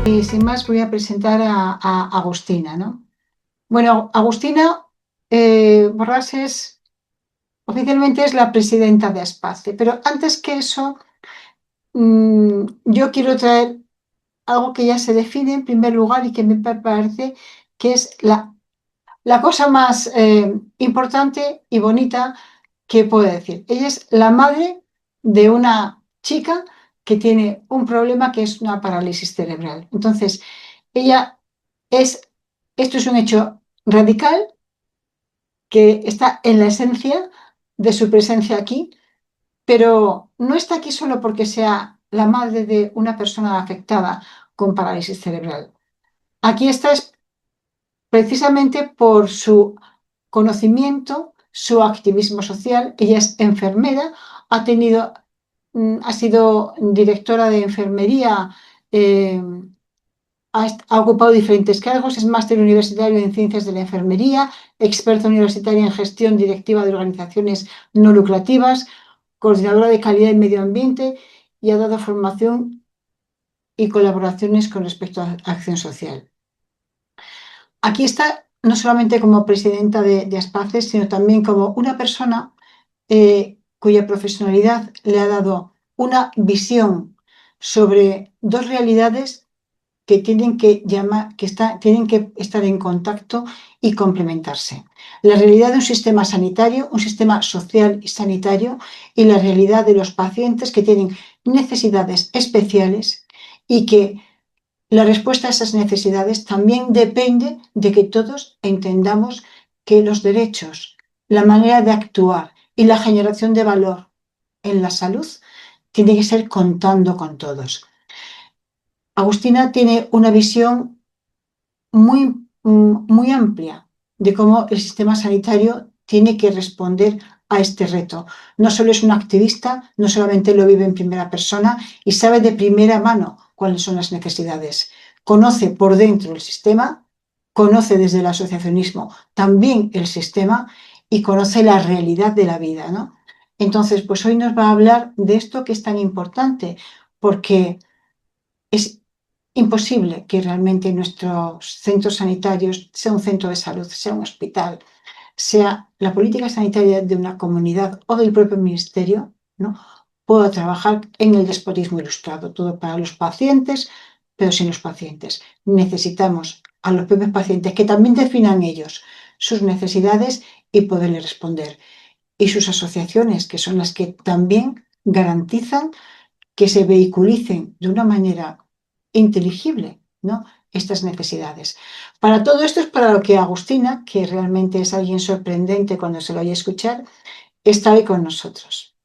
Y sin más voy a presentar a Agustina, ¿no? Bueno, Agustina Borràs oficialmente es la presidenta de Aspace, pero antes que eso, yo quiero traer algo que ya se define en primer lugar y que me parece que es la cosa más importante y bonita que puedo decir. Ella es la madre de una chica que tiene un problema que es una parálisis cerebral. Entonces, ella es, esto es un hecho radical que está en la esencia de su presencia aquí, pero no está aquí solo porque sea la madre de una persona afectada con parálisis cerebral. Aquí está precisamente por su conocimiento, su activismo social. Ella es enfermera, ha sido directora de enfermería, eh, ha ocupado diferentes cargos, es máster universitario en ciencias de la enfermería, experta universitaria en gestión directiva de organizaciones no lucrativas, coordinadora de calidad y medio ambiente y ha dado formación y colaboraciones con respecto a acción social. Aquí está no solamente como presidenta de Aspaces, sino también como una persona cuya profesionalidad le ha dado una visión sobre dos realidades que tienen que estar en contacto y complementarse. La realidad de un sistema sanitario, un sistema social y sanitario, y la realidad de los pacientes que tienen necesidades especiales y que la respuesta a esas necesidades también depende de que todos entendamos que los derechos, la manera de actuar y la generación de valor en la salud tiene que ser contando con todos. Agustina tiene una visión muy amplia de cómo el sistema sanitario tiene que responder a este reto. No solo es una activista, no solamente lo vive en primera persona y sabe de primera mano cuáles son las necesidades. Conoce por dentro el sistema, conoce desde el asociacionismo también el sistema y conoce la realidad de la vida, ¿no? Entonces, pues hoy nos va a hablar de esto que es tan importante, porque es imposible que realmente nuestros centros sanitarios sea un centro de salud, sea un hospital, sea la política sanitaria de una comunidad o del propio ministerio, ¿no? Pueda trabajar en el despotismo ilustrado, todo para los pacientes, pero sin los pacientes. Necesitamos a los propios pacientes que también definan ellos sus necesidades y poderles responder. Y sus asociaciones, que son las que también garantizan que se vehiculicen de una manera inteligible, ¿no?, estas necesidades. Para todo esto es para lo que Agustina, que realmente es alguien sorprendente cuando se lo oye escuchar, está hoy con nosotros.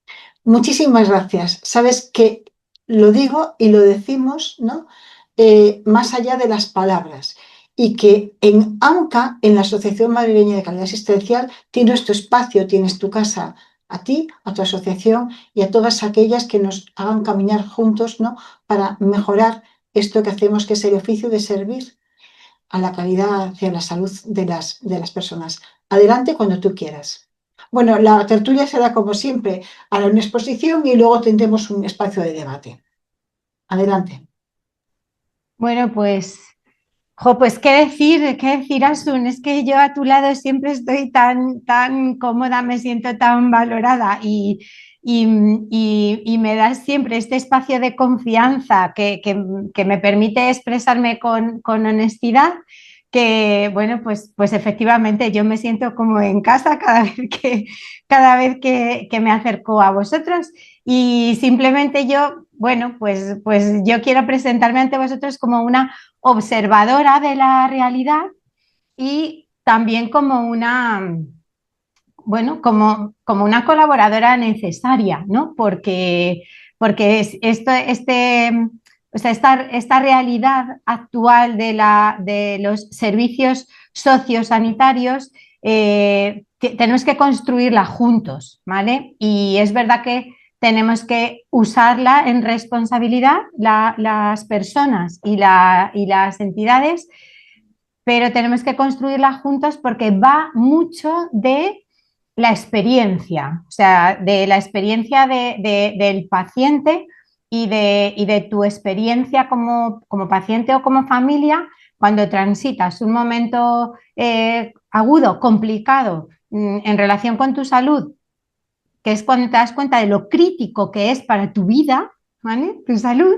Muchísimas gracias. Sabes que lo digo y lo decimos, ¿no?, más allá de las palabras, y que en AMCA, en la Asociación Madrileña de Calidad Asistencial, tienes tu espacio, tienes tu casa, a ti, a tu asociación y a todas aquellas que nos hagan caminar juntos, ¿no?, para mejorar esto que hacemos, que es el oficio de servir a la calidad y a la salud de las personas. Adelante cuando tú quieras. Bueno, la tertulia será como siempre, hará una exposición y luego tendremos un espacio de debate. Adelante. Bueno, pues qué decir, Asun, es que yo a tu lado siempre estoy tan cómoda, me siento tan valorada y me das siempre este espacio de confianza que me permite expresarme con honestidad, que bueno, pues efectivamente yo me siento como en casa cada vez que me acerco a vosotros y simplemente yo, bueno, pues yo quiero presentarme ante vosotros como una observadora de la realidad y también como una colaboradora necesaria, ¿no? Porque o sea, esta realidad actual de los servicios sociosanitarios tenemos que construirla juntos, ¿vale? Y es verdad que tenemos que usarla en responsabilidad las personas y las entidades, pero tenemos que construirla juntos porque va mucho de la experiencia, o sea, de la experiencia del paciente y de tu experiencia como paciente o como familia cuando transitas un momento agudo, complicado, en relación con tu salud, que es cuando te das cuenta de lo crítico que es para tu vida, ¿vale? Tu salud,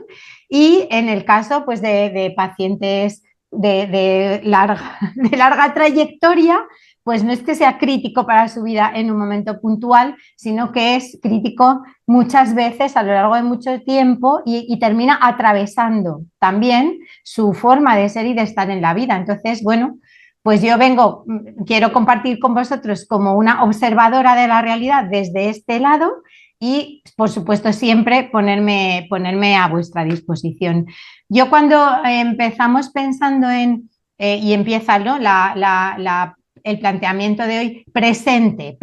y en el caso pues, de pacientes de larga trayectoria, pues no es que sea crítico para su vida en un momento puntual, sino que es crítico muchas veces a lo largo de mucho tiempo y termina atravesando también su forma de ser y de estar en la vida. Entonces, bueno, pues yo vengo, quiero compartir con vosotros como una observadora de la realidad desde este lado y, por supuesto, siempre ponerme a vuestra disposición. Yo cuando empezamos pensando y empieza, ¿no? El planteamiento de hoy presente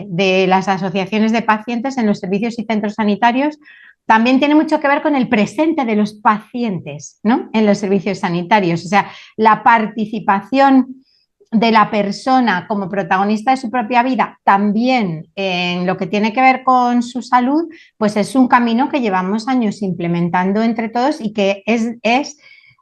de las asociaciones de pacientes en los servicios y centros sanitarios, también tiene mucho que ver con el presente de los pacientes, ¿no? En los servicios sanitarios. O sea, la participación de la persona como protagonista de su propia vida, también en lo que tiene que ver con su salud, pues es un camino que llevamos años implementando entre todos y que es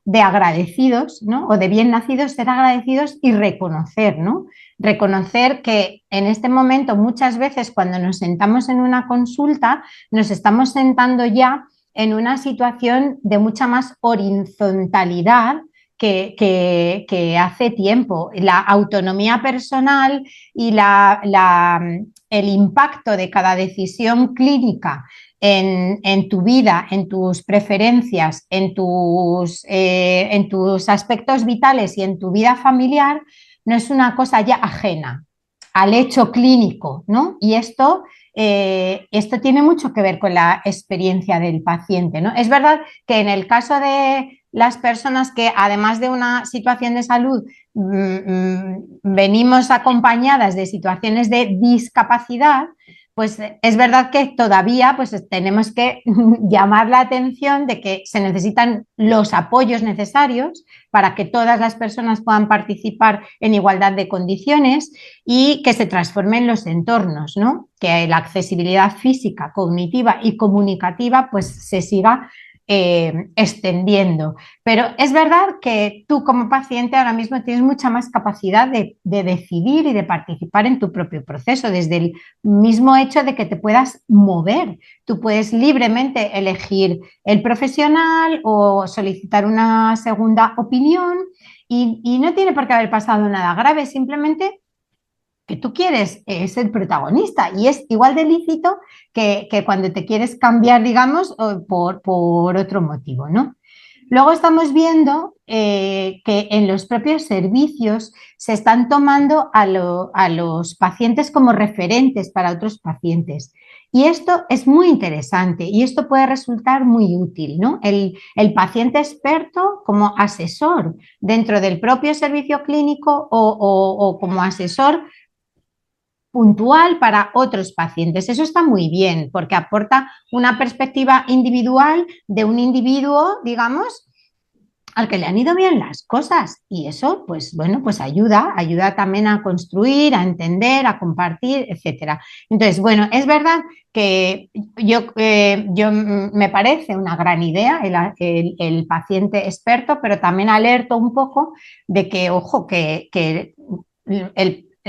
de agradecidos, ¿no? O de bien nacidos ser agradecidos y reconocer, ¿no? Reconocer que en este momento muchas veces cuando nos sentamos en una consulta nos estamos sentando ya en una situación de mucha más horizontalidad que hace tiempo. La autonomía personal y el impacto de cada decisión clínica en tu vida, en tus preferencias, en tus aspectos vitales y en tu vida familiar, no es una cosa ya ajena al hecho clínico, ¿no? Y esto tiene mucho que ver con la experiencia del paciente, ¿no? Es verdad que en el caso de las personas que, además de una situación de salud, venimos acompañadas de situaciones de discapacidad, pues es verdad que todavía pues, tenemos que llamar la atención de que se necesitan los apoyos necesarios para que todas las personas puedan participar en igualdad de condiciones y que se transformen los entornos, ¿no? Que la accesibilidad física, cognitiva y comunicativa pues se siga extendiendo. Pero es verdad que tú como paciente ahora mismo tienes mucha más capacidad de decidir y de participar en tu propio proceso, desde el mismo hecho de que te puedas mover. Tú puedes libremente elegir el profesional o solicitar una segunda opinión y no tiene por qué haber pasado nada grave, simplemente que tú quieres ser protagonista y es igual de lícito que cuando te quieres cambiar, digamos, por otro motivo, ¿no? Luego estamos viendo que en los propios servicios se están tomando a los pacientes como referentes para otros pacientes. Y esto es muy interesante y esto puede resultar muy útil, ¿no? El paciente experto como asesor dentro del propio servicio clínico o como asesor puntual para otros pacientes. Eso está muy bien porque aporta una perspectiva individual de un individuo, digamos, al que le han ido bien las cosas y eso, pues bueno, pues ayuda también a construir, a entender, a compartir, etcétera. Entonces, bueno, es verdad que yo me parece una gran idea el paciente experto, pero también alerto un poco de que, ojo, que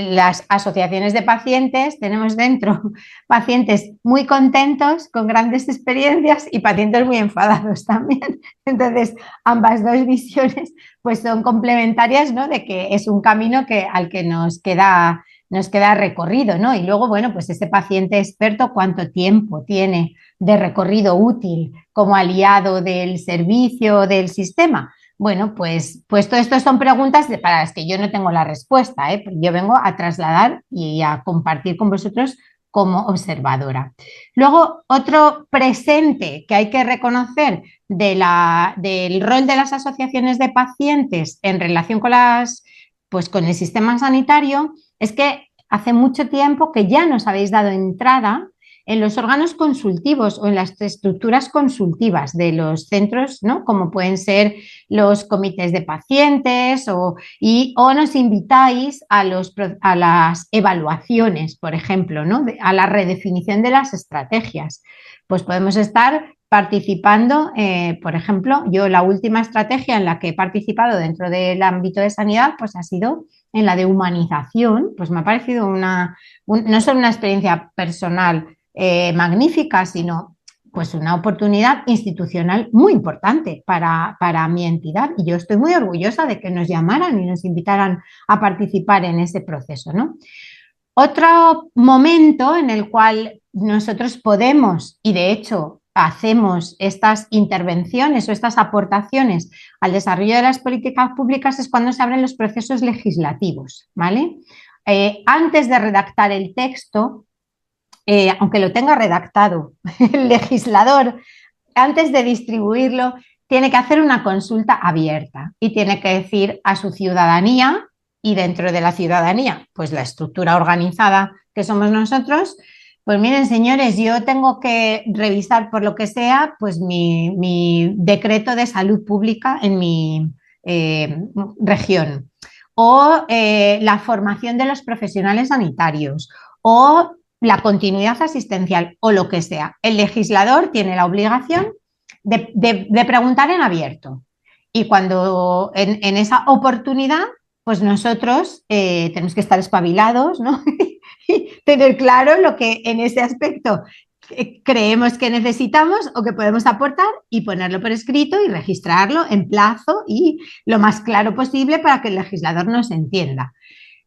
las asociaciones de pacientes, tenemos dentro pacientes muy contentos, con grandes experiencias y pacientes muy enfadados también. Entonces, ambas dos visiones pues son complementarias, ¿no? De que es un camino al que nos queda recorrido, ¿no? Y luego, bueno, pues ese paciente experto, ¿cuánto tiempo tiene de recorrido útil como aliado del servicio, del sistema? Bueno, pues todo esto son preguntas para las que yo no tengo la respuesta, ¿eh? Yo vengo a trasladar y a compartir con vosotros como observadora. Luego, otro presente que hay que reconocer del rol de las asociaciones de pacientes en relación pues con el sistema sanitario es que hace mucho tiempo que ya nos habéis dado entrada en los órganos consultivos o en las estructuras consultivas de los centros, ¿no? Como pueden ser los comités de pacientes o nos invitáis a las evaluaciones, por ejemplo, ¿no? A la redefinición de las estrategias. Pues podemos estar participando, por ejemplo, yo la última estrategia en la que he participado dentro del ámbito de sanidad, pues ha sido en la de humanización, pues me ha parecido no solo una experiencia personal magnífica, sino pues una oportunidad institucional muy importante para mi entidad, y yo estoy muy orgullosa de que nos llamaran y nos invitaran a participar en ese proceso, ¿no? Otro momento en el cual nosotros podemos, y de hecho hacemos estas intervenciones o estas aportaciones al desarrollo de las políticas públicas, es cuando se abren los procesos legislativos, ¿vale? Antes de redactar el texto, aunque lo tenga redactado el legislador, antes de distribuirlo, tiene que hacer una consulta abierta y tiene que decir a su ciudadanía, y dentro de la ciudadanía, pues la estructura organizada que somos nosotros, pues miren, señores, yo tengo que revisar por lo que sea, pues mi decreto de salud pública en mi región, o la formación de los profesionales sanitarios, o la continuidad asistencial, o lo que sea. El legislador tiene la obligación de preguntar en abierto. Y cuando en esa oportunidad, pues nosotros tenemos que estar espabilados, ¿no? Y tener claro lo que en ese aspecto creemos que necesitamos o que podemos aportar, y ponerlo por escrito y registrarlo en plazo y lo más claro posible para que el legislador nos entienda.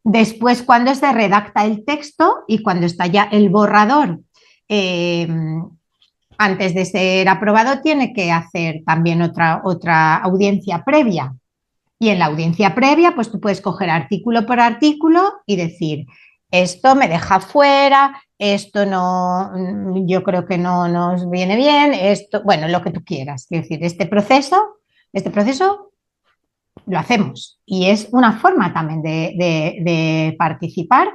Después, cuando se redacta el texto y cuando está ya el borrador, eh, antes de ser aprobado, tiene que hacer también otra audiencia previa. Y en la audiencia previa, pues tú puedes coger artículo por artículo y decir, esto me deja fuera, esto no, yo creo que no nos viene bien, esto, bueno, lo que tú quieras. Es decir, este proceso lo hacemos, y es una forma también de participar,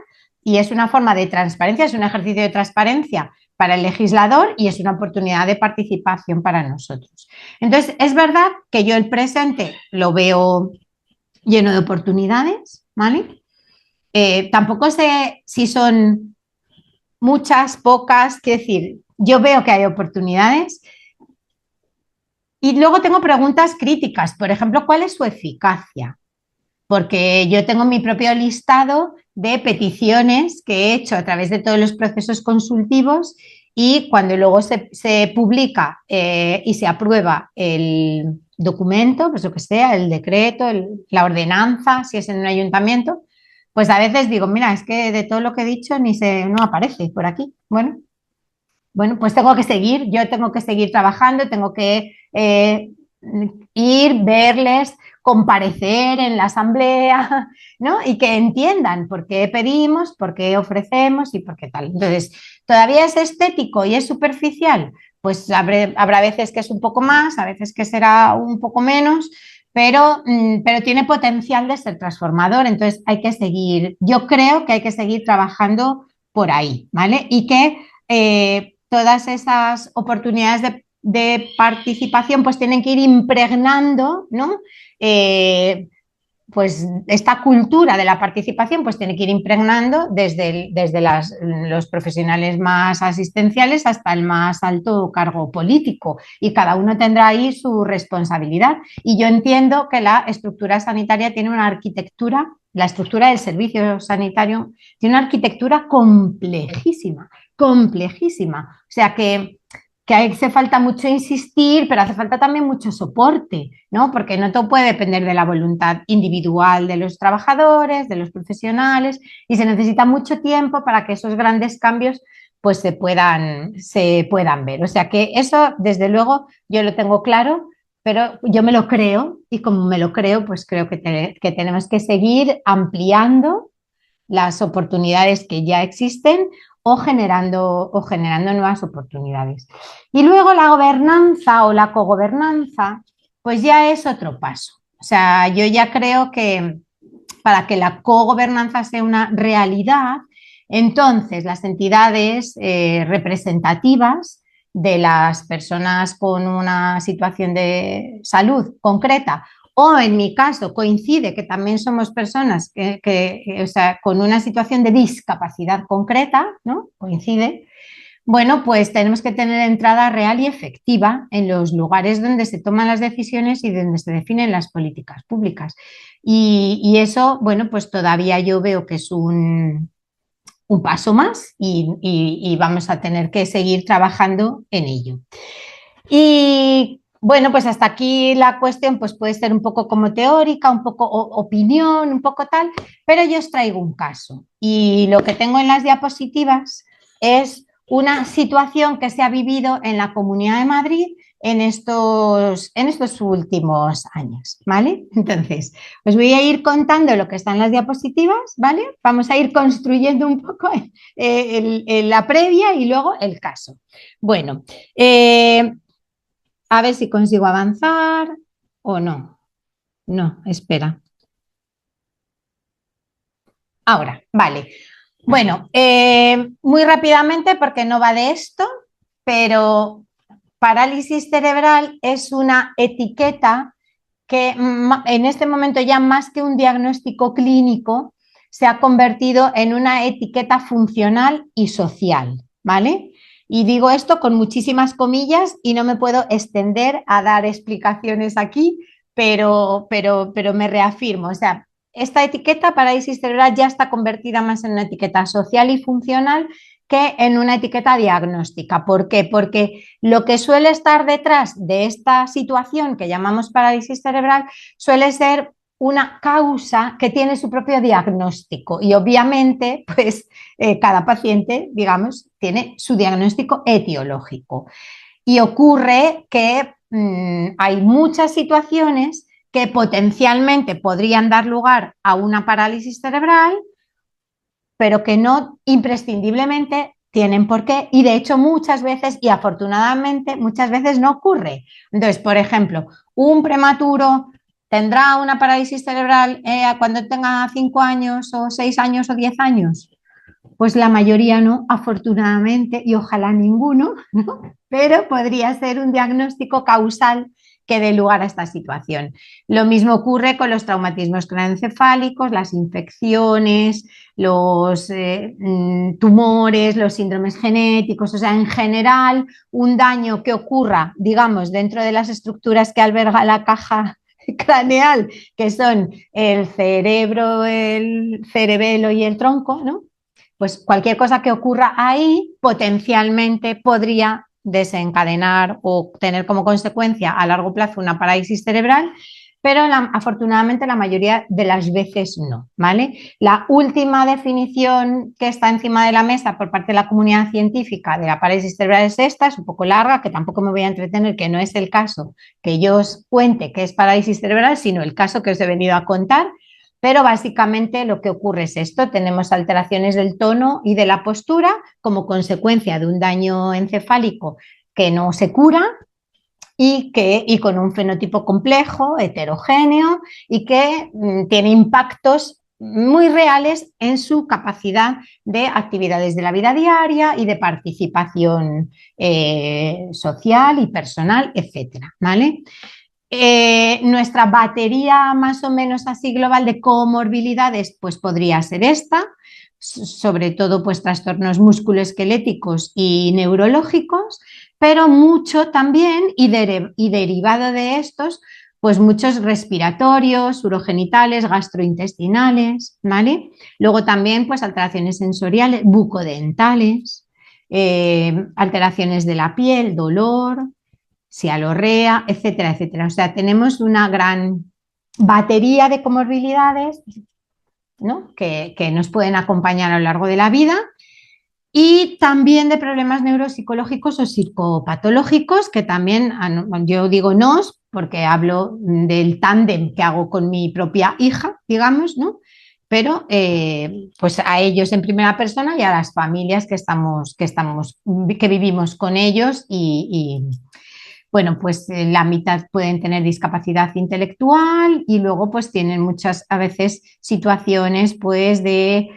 y es una forma de transparencia, es un ejercicio de transparencia para el legislador y es una oportunidad de participación para nosotros. Entonces, es verdad que yo el presente lo veo lleno de oportunidades, ¿vale? Tampoco sé si son muchas, pocas, quiero decir, yo veo que hay oportunidades. Y luego tengo preguntas críticas, por ejemplo, ¿cuál es su eficacia? Porque yo tengo mi propio listado de peticiones que he hecho a través de todos los procesos consultivos, y cuando luego se publica y se aprueba el documento, pues lo que sea, el decreto, la ordenanza, si es en un ayuntamiento, pues a veces digo, mira, es que de todo lo que he dicho no aparece por aquí. Bueno, pues tengo que seguir, yo tengo que seguir trabajando, tengo que ir, verles, comparecer en la asamblea, ¿no? Y que entiendan por qué pedimos, por qué ofrecemos y por qué tal. Entonces, ¿todavía es estético y es superficial? Pues habrá veces que es un poco más, a veces que será un poco menos, pero tiene potencial de ser transformador. Entonces, hay que seguir, yo creo que hay que seguir trabajando por ahí, ¿vale? Y que todas esas oportunidades de participación pues tienen que ir impregnando, ¿no? Pues esta cultura de la participación pues tiene que ir impregnando desde los profesionales más asistenciales hasta el más alto cargo político, y cada uno tendrá ahí su responsabilidad. Y yo entiendo que la estructura sanitaria tiene una arquitectura, la estructura del servicio sanitario tiene una arquitectura complejísima, complejísima. O sea que hace falta mucho insistir, pero hace falta también mucho soporte, ¿no? Porque no todo puede depender de la voluntad individual de los trabajadores, de los profesionales, y se necesita mucho tiempo para que esos grandes cambios pues se puedan ver. O sea que eso, desde luego, yo lo tengo claro, pero yo me lo creo, y como me lo creo, pues creo que tenemos que seguir ampliando las oportunidades que ya existen, o generando nuevas oportunidades. Y luego la gobernanza o la cogobernanza, pues ya es otro paso. O sea, yo ya creo que para que la cogobernanza sea una realidad, entonces las entidades representativas de las personas con una situación de salud concreta, o en mi caso coincide que también somos personas o sea, con una situación de discapacidad concreta, ¿no? Coincide, Bueno, pues tenemos que tener entrada real y efectiva en los lugares donde se toman las decisiones y donde se definen las políticas públicas. Y eso, bueno, pues todavía yo veo que es un paso más y vamos a tener que seguir trabajando en ello. Y bueno, pues hasta aquí la cuestión pues puede ser un poco como teórica, un poco opinión, un poco tal, pero yo os traigo un caso. Y lo que tengo en las diapositivas es una situación que se ha vivido en la Comunidad de Madrid en estos últimos años, ¿vale? Entonces, os voy a ir contando lo que está en las diapositivas, ¿vale? Vamos a ir construyendo un poco la previa y luego el caso. Bueno, a ver si consigo avanzar o no. No, espera. Ahora, vale. Bueno, muy rápidamente porque no va de esto, pero parálisis cerebral es una etiqueta que en este momento ya más que un diagnóstico clínico se ha convertido en una etiqueta funcional y social, ¿vale? Y digo esto con muchísimas comillas y no me puedo extender a dar explicaciones aquí, pero me reafirmo. O sea, esta etiqueta parálisis cerebral ya está convertida más en una etiqueta social y funcional que en una etiqueta diagnóstica. ¿Por qué? Porque lo que suele estar detrás de esta situación que llamamos parálisis cerebral suele ser una causa que tiene su propio diagnóstico y obviamente pues cada paciente, digamos, tiene su diagnóstico etiológico. Y ocurre que hay muchas situaciones que potencialmente podrían dar lugar a una parálisis cerebral, pero que no imprescindiblemente tienen por qué y de hecho muchas veces y afortunadamente muchas veces no ocurre. Entonces, por ejemplo, un prematuro tendrá una parálisis cerebral cuando tenga 5 años o 6 años o 10 años. Pues la mayoría no, afortunadamente, y ojalá ninguno, ¿no? Pero podría ser un diagnóstico causal que dé lugar a esta situación. Lo mismo ocurre con los traumatismos craneoencefálicos, las infecciones, los tumores, los síndromes genéticos, o sea, en general, un daño que ocurra, digamos, dentro de las estructuras que alberga la caja craneal, que son el cerebro, el cerebelo y el tronco, ¿no? Pues cualquier cosa que ocurra ahí potencialmente podría desencadenar o tener como consecuencia a largo plazo una parálisis cerebral, pero afortunadamente la mayoría de las veces no, ¿vale? La última definición que está encima de la mesa por parte de la comunidad científica de la parálisis cerebral es esta, es un poco larga, que tampoco me voy a entretener, que no es el caso que yo os cuente que es parálisis cerebral, sino el caso que os he venido a contar. Pero básicamente lo que ocurre es esto, tenemos alteraciones del tono y de la postura como consecuencia de un daño encefálico que no se cura y con un fenotipo complejo, heterogéneo y que tiene impactos muy reales en su capacidad de actividades de la vida diaria y de participación social y personal, etcétera, ¿vale? Nuestra batería más o menos así global de comorbilidades pues podría ser esta, sobre todo pues trastornos musculoesqueléticos y neurológicos, pero mucho también y derivado de estos pues muchos respiratorios, urogenitales, gastrointestinales, ¿vale? Luego también pues alteraciones sensoriales, bucodentales, alteraciones de la piel, dolor, cialorrea, etcétera, etcétera. O sea, tenemos una gran batería de comorbilidades, ¿no? que nos pueden acompañar a lo largo de la vida y también de problemas neuropsicológicos o psicopatológicos, que también yo digo nos, porque hablo del tándem que hago con mi propia hija, digamos, ¿no? Pero pues a ellos en primera persona y a las familias que vivimos con ellos y bueno, pues la mitad pueden tener discapacidad intelectual y luego pues tienen muchas a veces situaciones pues de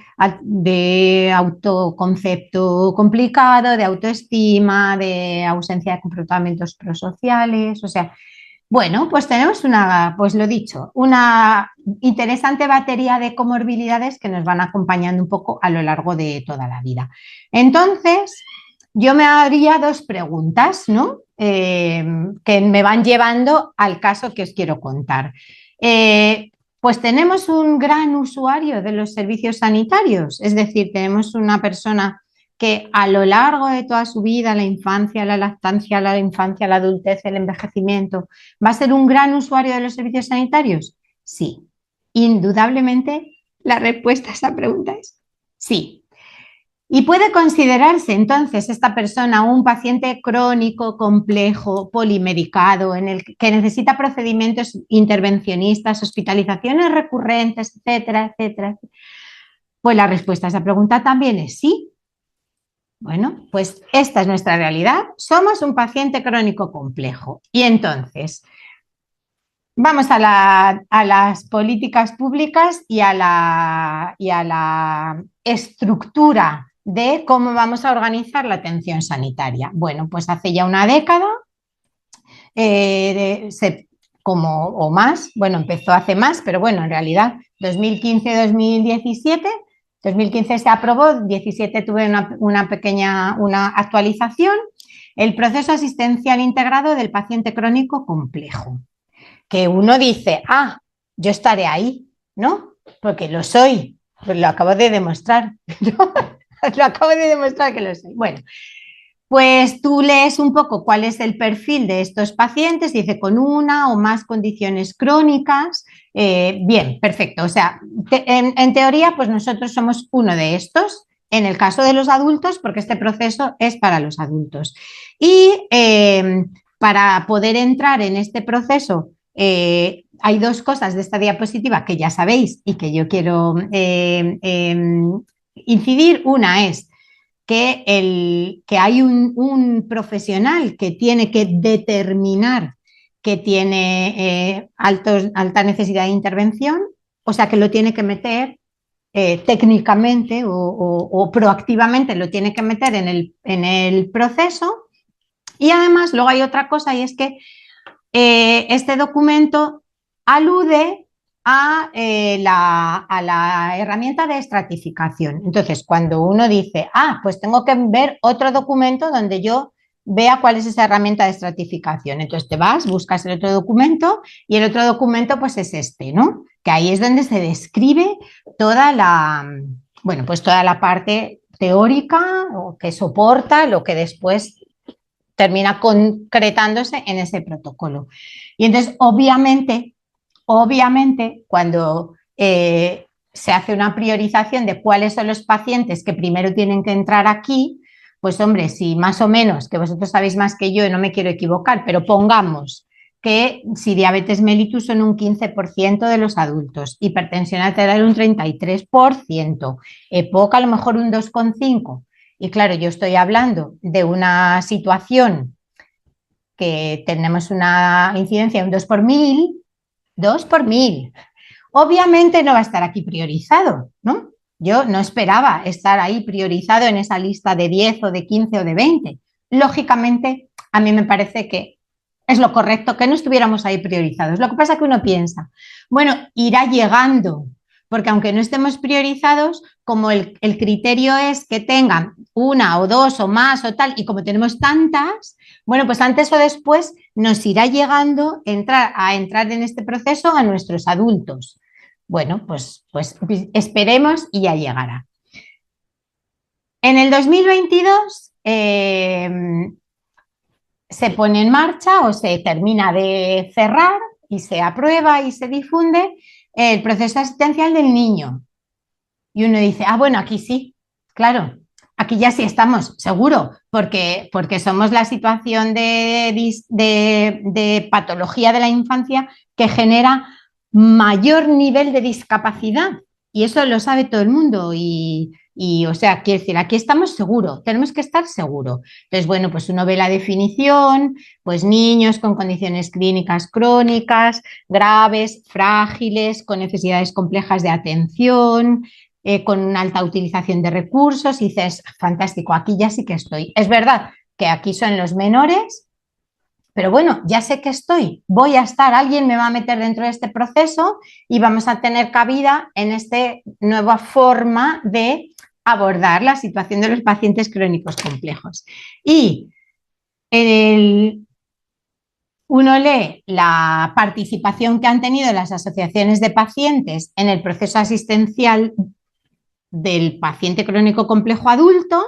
autoconcepto complicado, de autoestima, de ausencia de comportamientos prosociales, o sea, bueno, pues tenemos una, pues lo dicho, una interesante batería de comorbilidades que nos van acompañando un poco a lo largo de toda la vida. Entonces, yo me haría dos preguntas, ¿no? Que me van llevando al caso que os quiero contar. Pues tenemos un gran usuario de los servicios sanitarios, es decir, tenemos una persona que a lo largo de toda su vida, la infancia, la lactancia, la infancia, la adultez, el envejecimiento, ¿va a ser un gran usuario de los servicios sanitarios? Sí, indudablemente la respuesta a esa pregunta es sí. Y puede considerarse entonces esta persona un paciente crónico, complejo, polimedicado, en el que necesita procedimientos intervencionistas, hospitalizaciones recurrentes, etcétera, etcétera. Pues la respuesta a esa pregunta también es sí. Bueno, pues esta es nuestra realidad. Somos un paciente crónico complejo. Y entonces, vamos a las políticas públicas y a la estructura de cómo vamos a organizar la atención sanitaria. Bueno, pues hace ya una década, como, o más, bueno, empezó hace más, pero bueno, en realidad 2015-2017, 2015 se aprobó, 2017 tuve una pequeña actualización, el proceso asistencial integrado del paciente crónico complejo, que uno dice, ah, yo estaré ahí, ¿no? Porque lo soy, pues lo acabo de demostrar, ¿no? Lo acabo de demostrar que lo soy. Bueno, pues tú lees un poco cuál es el perfil de estos pacientes, dice con una o más condiciones crónicas. Bien, perfecto. O sea, en teoría, pues nosotros somos uno de estos, en el caso de los adultos, porque este proceso es para los adultos. Y para poder entrar en este proceso, hay dos cosas de esta diapositiva que ya sabéis y que yo quiero incidir. Una es que hay profesional que tiene que determinar que tiene alta necesidad de intervención, o sea que lo tiene que meter técnicamente o proactivamente, lo tiene que meter en el proceso. Y además luego hay otra cosa, y es que este documento alude a la herramienta de estratificación. Entonces, cuando uno dice, ah, pues tengo que ver otro documento donde yo vea cuál es esa herramienta de estratificación. Entonces te vas, buscas el otro documento y el otro documento pues es este, ¿no? Que ahí es donde se describe toda bueno, pues toda la parte teórica o que soporta lo que después termina concretándose en ese protocolo. Y entonces, obviamente, cuando se hace una priorización de cuáles son los pacientes que primero tienen que entrar aquí, pues hombre, si más o menos, que vosotros sabéis más que yo y no me quiero equivocar, pero pongamos que si diabetes mellitus son un 15% de los adultos, hipertensión arterial un 33%, EPOC a lo mejor un 2,5%. Y claro, yo estoy hablando de una situación que tenemos una incidencia de un 2 por mil, 2 por mil. Obviamente no va a estar aquí priorizado, ¿no? Yo no esperaba estar ahí priorizado en esa lista de 10 o de 15 o de 20. Lógicamente, a mí me parece que es lo correcto que no estuviéramos ahí priorizados. Lo que pasa es que uno piensa, bueno, irá llegando, porque aunque no estemos priorizados, como el criterio es que tengan una o dos o más o tal, y como tenemos tantas, bueno, pues antes o después nos irá llegando a entrar en este proceso a nuestros adultos. Bueno, pues esperemos y ya llegará. En el 2022 se pone en marcha o se termina de cerrar y se aprueba y se difunde el proceso asistencial del niño. Y uno dice, ah, bueno, aquí sí, claro, aquí ya sí estamos, seguro, porque somos la situación de patología de la infancia que genera mayor nivel de discapacidad. Y eso lo sabe todo el mundo. O sea, quiero decir, aquí estamos seguros, tenemos que estar seguros. Entonces, bueno, pues uno ve la definición, pues niños con condiciones clínicas crónicas, graves, frágiles, con necesidades complejas de atención, con una alta utilización de recursos, y dices, fantástico, aquí ya sí que estoy. Es verdad que aquí son los menores, pero bueno, ya sé que estoy, voy a estar, alguien me va a meter dentro de este proceso y vamos a tener cabida en esta nueva forma de abordar la situación de los pacientes crónicos complejos. Y el, uno lee la participación que han tenido las asociaciones de pacientes en el proceso asistencial del paciente crónico complejo adulto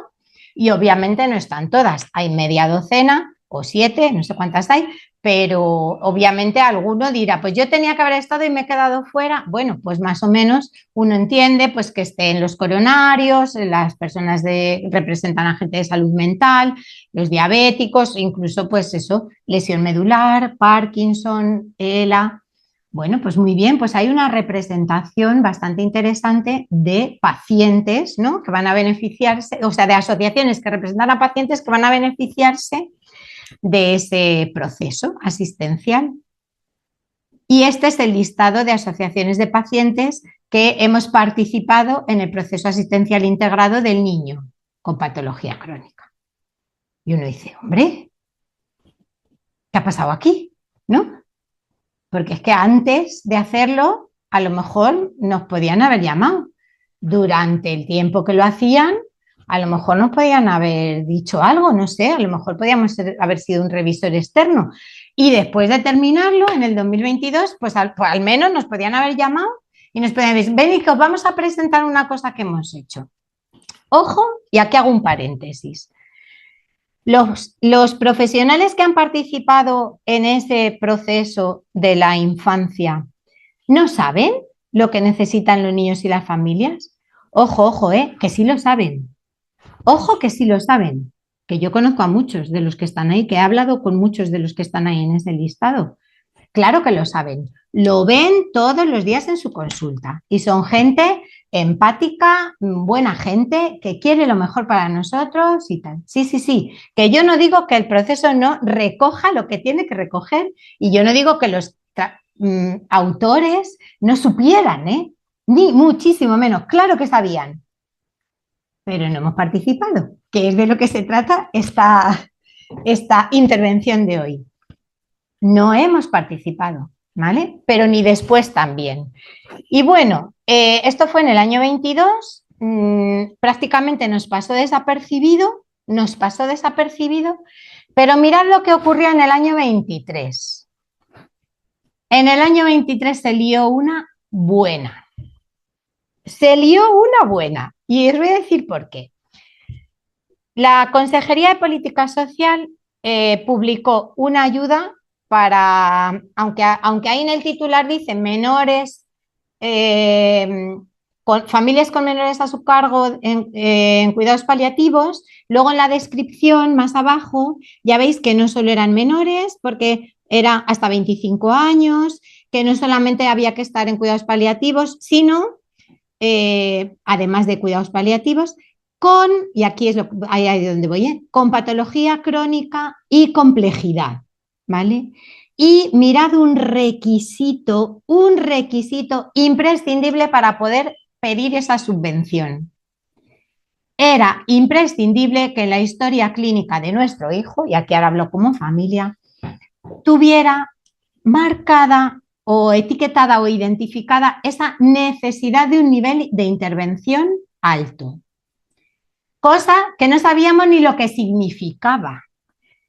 y obviamente no están todas, hay media docena o 7, no sé cuántas hay, pero obviamente alguno dirá, pues yo tenía que haber estado y me he quedado fuera. Bueno, pues más o menos uno entiende pues que estén los coronarios, las personas representan a gente de salud mental, los diabéticos, incluso pues eso, lesión medular, Parkinson, ELA. Bueno, pues muy bien, pues hay una representación bastante interesante de pacientes, ¿no? Que van a beneficiarse, o sea, de asociaciones que representan a pacientes que van a beneficiarse de ese proceso asistencial. Y este es el listado de asociaciones de pacientes que hemos participado en el proceso asistencial integrado del niño con patología crónica. Y uno dice, hombre, ¿qué ha pasado aquí? ¿No? Porque es que antes de hacerlo, a lo mejor nos podían haber llamado. Durante el tiempo que lo hacían, a lo mejor nos podían haber dicho algo, no sé, a lo mejor podíamos haber sido un revisor externo. Y después de terminarlo, en el 2022, pues al menos nos podían haber llamado y nos podían decir, ven y que os vamos a presentar una cosa que hemos hecho. Ojo, y aquí hago un paréntesis. Los profesionales que han participado en ese proceso de la infancia no saben lo que necesitan los niños y las familias. Ojo, ojo, que sí lo saben. Ojo que sí lo saben. Que yo conozco a muchos de los que están ahí, que he hablado con muchos de los que están ahí en ese listado. Claro que lo saben. Lo ven todos los días en su consulta y son gente empática, buena gente, que quiere lo mejor para nosotros y tal. Sí, sí, sí. Que yo no digo que el proceso no recoja lo que tiene que recoger y yo no digo que los autores no supieran, ni muchísimo menos. Claro que sabían, pero no hemos participado, que es de lo que se trata esta intervención de hoy. No hemos participado, ¿vale? Pero ni después también. Y bueno, esto fue en el año 22, prácticamente nos pasó desapercibido, pero mirad lo que ocurrió en el año 23. En el año 23 se lió una buena. Y os voy a decir por qué. La Consejería de Política Social publicó una ayuda para, aunque ahí en el titular dice menores, familias con menores a su cargo en cuidados paliativos, luego en la descripción más abajo ya veis que no solo eran menores, porque era hasta 25 años, que no solamente había que estar en cuidados paliativos, sino, además de cuidados paliativos, y aquí es ahí donde voy, con patología crónica y complejidad, ¿vale? Y mirad un requisito imprescindible para poder pedir esa subvención. Era imprescindible que en la historia clínica de nuestro hijo, y aquí ahora hablo como familia, tuviera marcada o etiquetada o identificada esa necesidad de un nivel de intervención alto. Cosa que no sabíamos ni lo que significaba,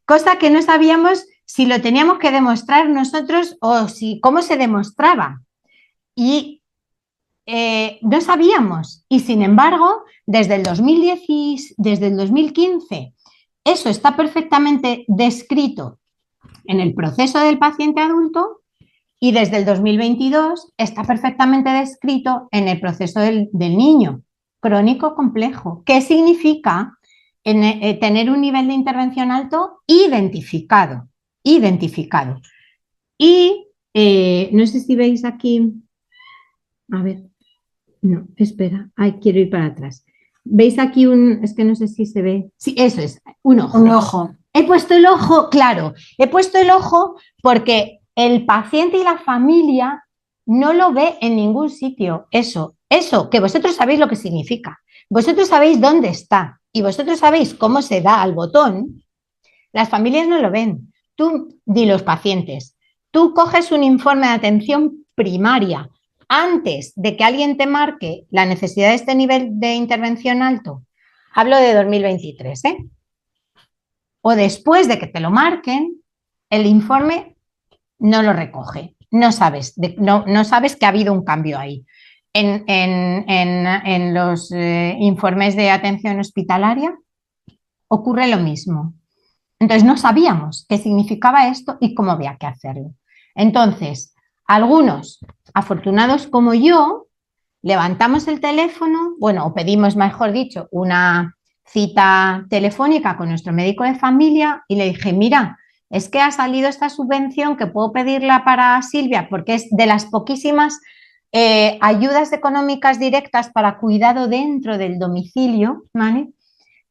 cosa que no sabíamos si lo teníamos que demostrar nosotros o cómo se demostraba. Y no sabíamos. Y sin embargo, desde el 2015, eso está perfectamente descrito en el proceso del paciente adulto y desde el 2022 está perfectamente descrito en el proceso del niño crónico complejo. ¿Qué significa tener un nivel de intervención alto identificado? Y no sé si veis aquí, a ver, no, espera, quiero ir para atrás. ¿Veis aquí es que no sé si se ve? Sí, eso es, un ojo. Un ojo. He puesto el ojo, claro, he puesto el ojo porque el paciente y la familia no lo ve en ningún sitio. Eso, que vosotros sabéis lo que significa. Vosotros sabéis dónde está y vosotros sabéis cómo se da al botón. Las familias no lo ven. Tú, ni los pacientes. Tú coges un informe de atención primaria antes de que alguien te marque la necesidad de este nivel de intervención alto, hablo de 2023, ¿eh? O después de que te lo marquen, el informe no lo recoge. No sabes, no sabes que ha habido un cambio ahí. En los informes de atención hospitalaria ocurre lo mismo. Entonces no sabíamos qué significaba esto y cómo había que hacerlo. Entonces, algunos, afortunados como yo, levantamos el teléfono, bueno, o pedimos, mejor dicho, una cita telefónica con nuestro médico de familia y le dije, mira, es que ha salido esta subvención que puedo pedirla para Silvia porque es de las poquísimas ayudas económicas directas para cuidado dentro del domicilio, ¿vale?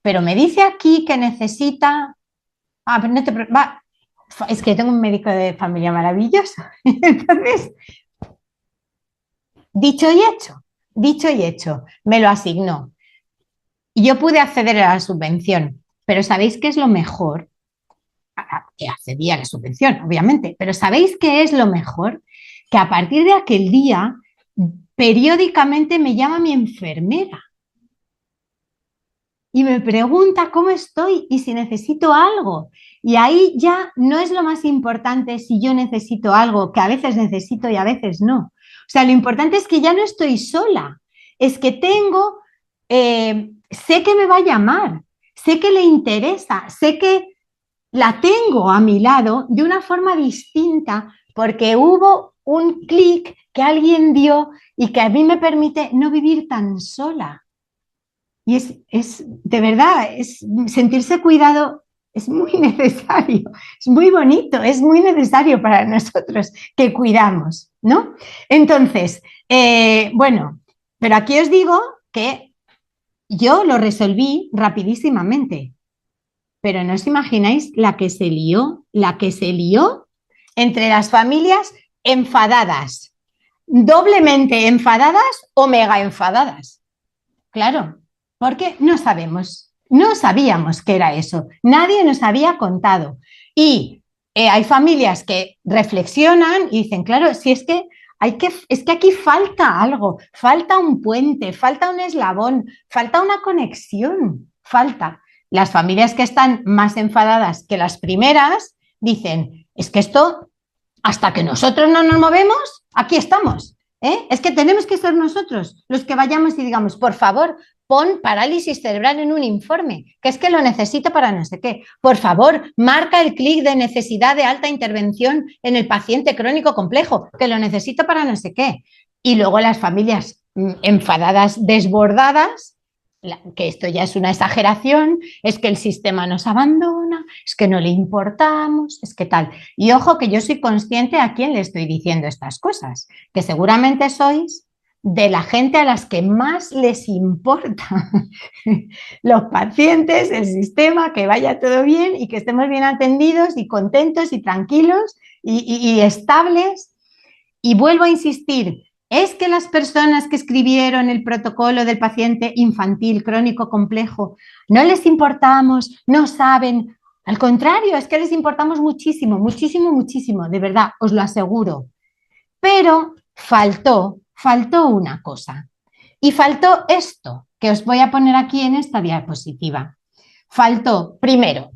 Pero me dice aquí que necesita... Ah, pero no te... Va, es que tengo un médico de familia maravilloso. Entonces, dicho y hecho, me lo asignó. Y yo pude acceder a la subvención, pero ¿sabéis qué es lo mejor? Que accedía a la subvención, obviamente, pero ¿sabéis qué es lo mejor? Que a partir de aquel día, periódicamente me llama mi enfermera y me pregunta cómo estoy y si necesito algo. Y ahí ya no es lo más importante si yo necesito algo, que a veces necesito y a veces no. O sea, lo importante es que ya no estoy sola, es que tengo, sé que me va a llamar, sé que le interesa, sé que la tengo a mi lado de una forma distinta porque hubo un clic que alguien dio y que a mí me permite no vivir tan sola. Y de verdad, sentirse cuidado es muy necesario, es muy bonito, es muy necesario para nosotros que cuidamos, ¿no? Entonces, bueno, pero aquí os digo que yo lo resolví rapidísimamente, pero no os imagináis la que se lió entre las familias enfadadas, doblemente enfadadas o mega enfadadas. Claro, porque no sabíamos qué era eso, nadie nos había contado. Y hay familias que reflexionan y dicen, claro, si es que aquí falta algo, falta un puente, falta un eslabón, falta una conexión, falta. Las familias que están más enfadadas que las primeras dicen, es que esto, hasta que nosotros no nos movemos, aquí estamos. Es que tenemos que ser nosotros los que vayamos y digamos, por favor, pon parálisis cerebral en un informe, que es que lo necesito para no sé qué. Por favor, marca el clic de necesidad de alta intervención en el paciente crónico complejo, que lo necesito para no sé qué. Y luego las familias enfadadas, desbordadas, que esto ya es una exageración, es que el sistema nos abandona, es que no le importamos, es que tal. Y ojo que yo soy consciente a quién le estoy diciendo estas cosas, que seguramente sois de la gente a las que más les importa los pacientes, el sistema, que vaya todo bien y que estemos bien atendidos y contentos y tranquilos y estables. Y vuelvo a insistir, es que las personas que escribieron el protocolo del paciente infantil crónico complejo no les importamos, no saben. Al contrario, es que les importamos muchísimo, muchísimo, muchísimo, de verdad, os lo aseguro. Pero faltó una cosa. Y faltó esto, que os voy a poner aquí en esta diapositiva. Faltó, primero,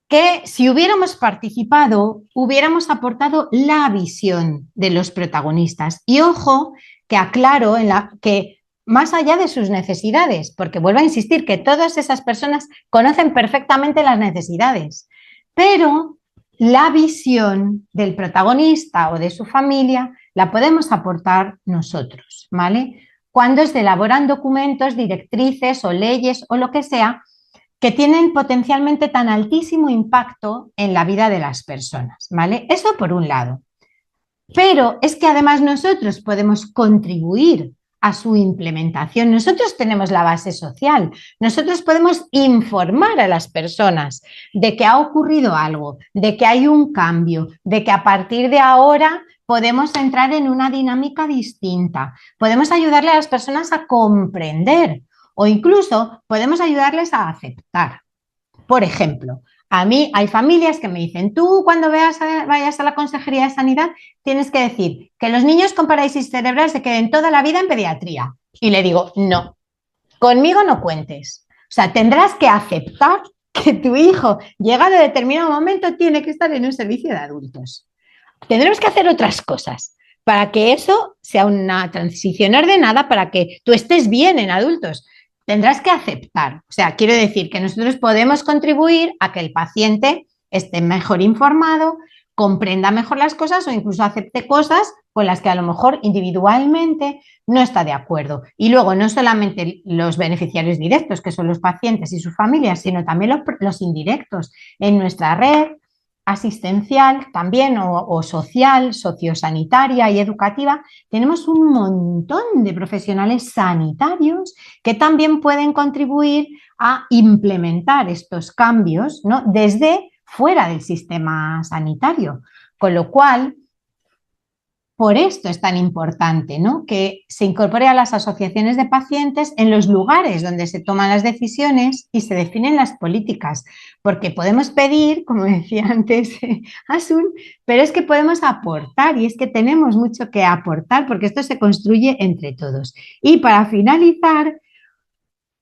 que si hubiéramos participado, hubiéramos aportado la visión de los protagonistas. Y ojo, que aclaro que más allá de sus necesidades, porque vuelvo a insistir que todas esas personas conocen perfectamente las necesidades, pero la visión del protagonista o de su familia la podemos aportar nosotros, ¿vale? Cuando se elaboran documentos, directrices o leyes o lo que sea, que tienen potencialmente tan altísimo impacto en la vida de las personas, ¿vale? Eso por un lado. Pero es que además nosotros podemos contribuir a su implementación. Nosotros tenemos la base social, nosotros podemos informar a las personas de que ha ocurrido algo, de que hay un cambio, de que a partir de ahora podemos entrar en una dinámica distinta, podemos ayudarle a las personas a comprender o incluso podemos ayudarles a aceptar. Por ejemplo, A mí hay familias que me dicen, tú cuando vayas a la Consejería de Sanidad tienes que decir que los niños con parálisis cerebral se queden toda la vida en pediatría. Y le digo, no, conmigo no cuentes. O sea, tendrás que aceptar que tu hijo, llegado a determinado momento, tiene que estar en un servicio de adultos. Tendremos que hacer otras cosas para que eso sea una transición ordenada, para que tú estés bien en adultos. Tendrás que aceptar. O sea, quiero decir que nosotros podemos contribuir a que el paciente esté mejor informado, comprenda mejor las cosas o incluso acepte cosas con las que a lo mejor individualmente no está de acuerdo. Y luego no solamente los beneficiarios directos, que son los pacientes y sus familias, sino también los indirectos en nuestra red asistencial también o social, sociosanitaria y educativa, tenemos un montón de profesionales sanitarios que también pueden contribuir a implementar estos cambios, ¿no? Desde fuera del sistema sanitario. Con lo cual, por esto es tan importante, ¿no? Que se incorpore a las asociaciones de pacientes en los lugares donde se toman las decisiones y se definen las políticas, porque podemos pedir, como decía antes Asun, pero es que podemos aportar y es que tenemos mucho que aportar porque esto se construye entre todos. Y para finalizar,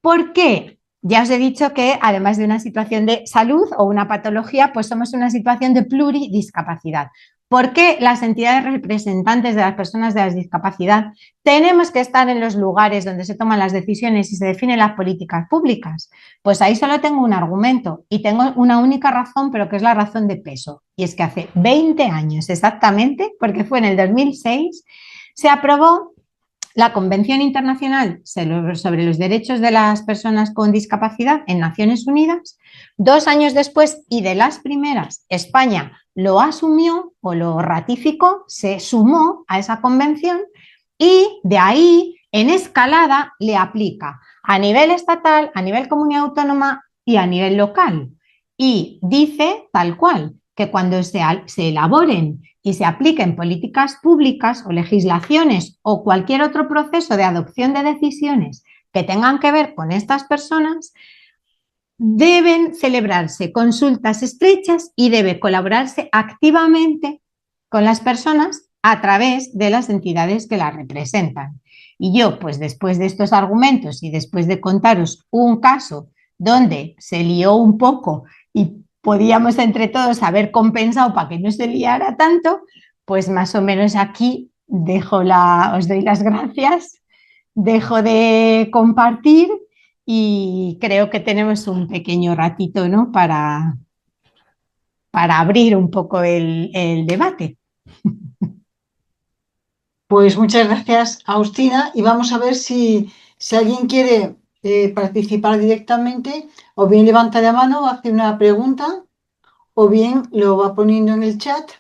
¿por qué? Ya os he dicho que además de una situación de salud o una patología, pues somos una situación de pluridiscapacidad. ¿Por qué las entidades representantes de las personas de la discapacidad tenemos que estar en los lugares donde se toman las decisiones y se definen las políticas públicas? Pues ahí solo tengo un argumento y tengo una única razón, pero que es la razón de peso. Y es que hace 20 años exactamente, porque fue en el 2006, se aprobó la Convención Internacional sobre los Derechos de las Personas con Discapacidad en Naciones Unidas. 2 años después, y de las primeras, España lo asumió o lo ratificó, se sumó a esa convención y de ahí, en escalada, le aplica a nivel estatal, a nivel comunidad autónoma y a nivel local. Y dice tal cual que cuando se elaboren y se apliquen políticas públicas o legislaciones o cualquier otro proceso de adopción de decisiones que tengan que ver con estas personas, deben celebrarse consultas estrechas y debe colaborarse activamente con las personas a través de las entidades que las representan. Y yo, pues después de estos argumentos y después de contaros un caso donde se lió un poco y podíamos entre todos haber compensado para que no se liara tanto, pues más o menos aquí os doy las gracias, dejo de compartir y creo que tenemos un pequeño ratito, ¿no? Para abrir un poco el debate. Pues muchas gracias, Agustina, y vamos a ver si alguien quiere participar directamente, o bien levanta la mano o hace una pregunta, o bien lo va poniendo en el chat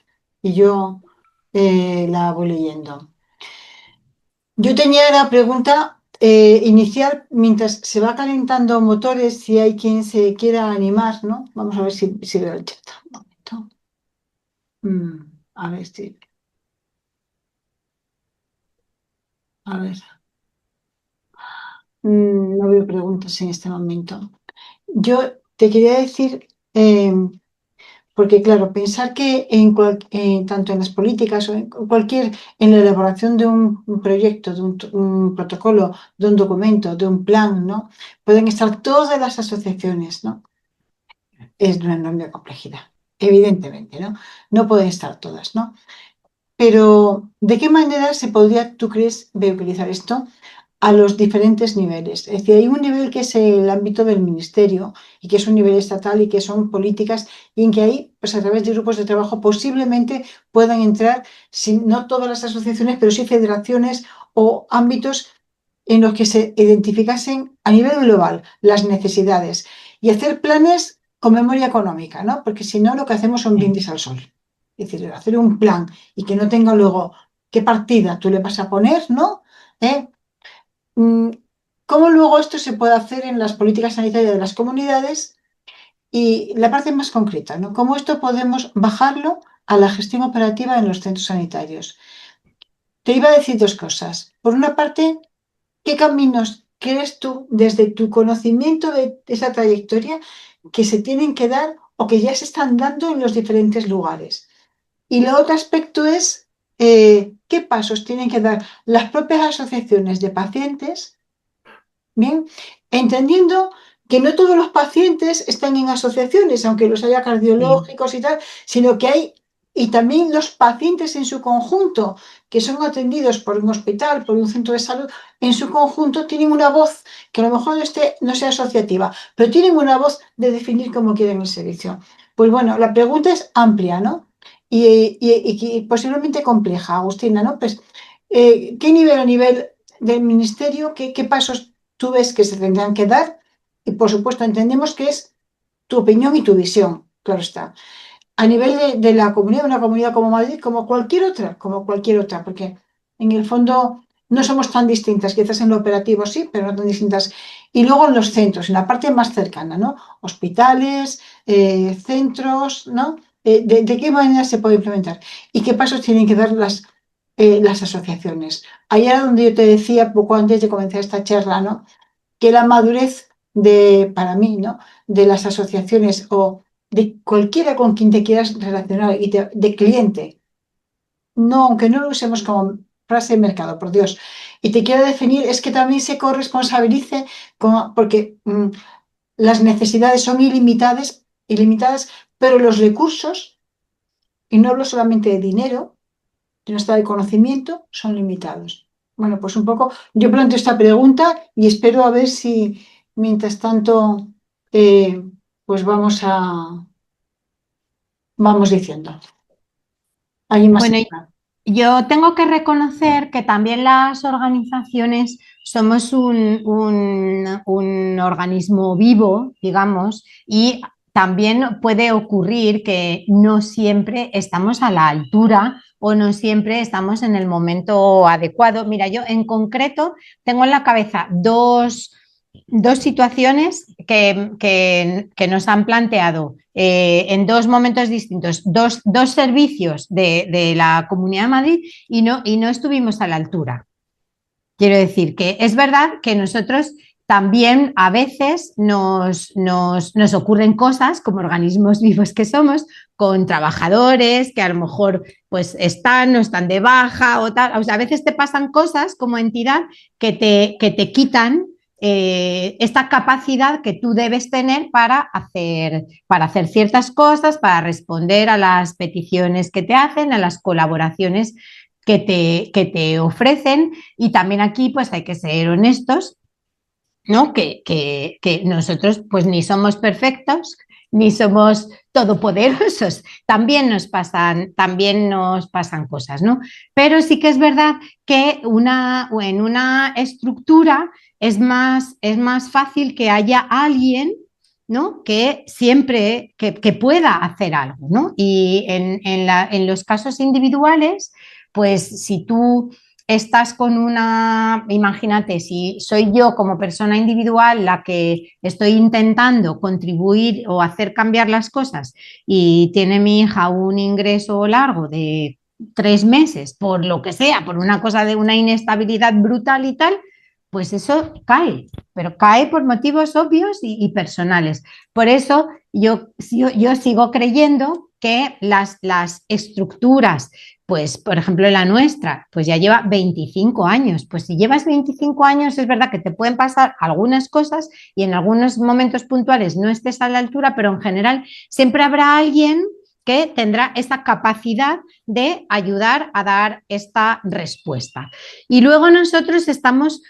y yo la voy leyendo. Yo tenía la pregunta inicial, mientras se va calentando motores, si hay quien se quiera animar, ¿no? Vamos a ver si veo el chat. Un momento. A ver si. A ver. No veo preguntas en este momento. Yo te quería decir, porque claro, pensar que tanto en las políticas o en cualquier, en la elaboración de un proyecto, de un protocolo, de un documento, de un plan, ¿no? Pueden estar todas las asociaciones, ¿no? Es de una enorme complejidad, evidentemente, ¿no? No pueden estar todas, ¿no? Pero, ¿de qué manera se podría, tú crees, utilizar esto a los diferentes niveles? Es decir, hay un nivel que es el ámbito del ministerio y que es un nivel estatal y que son políticas y en que ahí, pues a través de grupos de trabajo posiblemente puedan entrar, no todas las asociaciones, pero sí federaciones o ámbitos en los que se identificasen a nivel global las necesidades y hacer planes con memoria económica, ¿no? Porque si no, lo que hacemos son brindis al sol. Es decir, hacer un plan y que no tenga luego qué partida tú le vas a poner, ¿no? ¿Eh? ¿Cómo luego esto se puede hacer en las políticas sanitarias de las comunidades? Y la parte más concreta, ¿no? ¿Cómo esto podemos bajarlo a la gestión operativa en los centros sanitarios? Te iba a decir dos cosas. Por una parte, ¿qué caminos crees tú, desde tu conocimiento de esa trayectoria, que se tienen que dar o que ya se están dando en los diferentes lugares. Y el otro aspecto es qué pasos tienen que dar las propias asociaciones de pacientes. Bien, entendiendo que no todos los pacientes están en asociaciones, aunque los haya Sí. cardiológicos y tal, sino que hay, y también los pacientes en su conjunto, que son atendidos por un hospital, por un centro de salud, en su conjunto tienen una voz, que a lo mejor no sea asociativa, pero tienen una voz de definir cómo quieren el servicio. Pues bueno, la pregunta es amplia, ¿no? Y posiblemente compleja, Agustina, ¿no? Pues, ¿qué nivel a nivel del ministerio, qué pasos tú ves que se tendrán que dar? Y por supuesto entendemos que es tu opinión y tu visión, claro está. A nivel de la comunidad, una comunidad como Madrid, como cualquier otra, porque en el fondo no somos tan distintas, quizás en lo operativo sí, pero no tan distintas. Y luego en los centros, en la parte más cercana, ¿no? Hospitales, centros, ¿no? De qué manera se puede implementar? ¿Y qué pasos tienen que dar las asociaciones? Allá donde yo te decía poco antes de comenzar esta charla, ¿no? Que la madurez para mí, ¿no? De las asociaciones o de cualquiera con quien te quieras relacionar de cliente, no, aunque no lo usemos como frase de mercado, por Dios, y te quiero definir, es que también se corresponsabilice, porque las necesidades son ilimitadas, pero los recursos, y no hablo solamente de dinero, que no está de conocimiento, son limitados. Bueno, pues un poco, yo planteo esta pregunta y espero a ver si mientras tanto, eh, pues vamos diciendo. ¿Alguien más? Bueno, yo tengo que reconocer que también las organizaciones somos un organismo vivo, digamos, y también puede ocurrir que no siempre estamos a la altura o no siempre estamos en el momento adecuado. Mira, yo en concreto tengo en la cabeza dos situaciones que nos han planteado en dos momentos distintos, dos servicios de la Comunidad de Madrid y no estuvimos a la altura. Quiero decir que es verdad que nosotros también a veces nos ocurren cosas como organismos vivos que somos, con trabajadores que a lo mejor pues no están de baja o tal. O sea, a veces te pasan cosas como entidad que te quitan esta capacidad que tú debes tener para hacer ciertas cosas, para responder a las peticiones que te hacen, a las colaboraciones que te ofrecen. Y también aquí pues hay que ser honestos, ¿no? Que nosotros pues ni somos perfectos, ni somos todopoderosos, también nos pasan cosas, ¿no? Pero sí que es verdad que en una estructura es más fácil que haya alguien, ¿no? Que siempre que pueda hacer algo, ¿no? Y en los casos individuales, pues si tú estás con imagínate, si soy yo como persona individual la que estoy intentando contribuir o hacer cambiar las cosas y tiene mi hija un ingreso largo de 3 meses, por lo que sea, por una cosa de una inestabilidad brutal y tal, pues eso cae, pero cae por motivos obvios y personales. Por eso yo sigo creyendo que las estructuras, pues por ejemplo la nuestra, pues ya lleva 25 años. Pues si llevas 25 años es verdad que te pueden pasar algunas cosas y en algunos momentos puntuales no estés a la altura, pero en general siempre habrá alguien que tendrá esa capacidad de ayudar a dar esta respuesta. Y luego nosotros estamos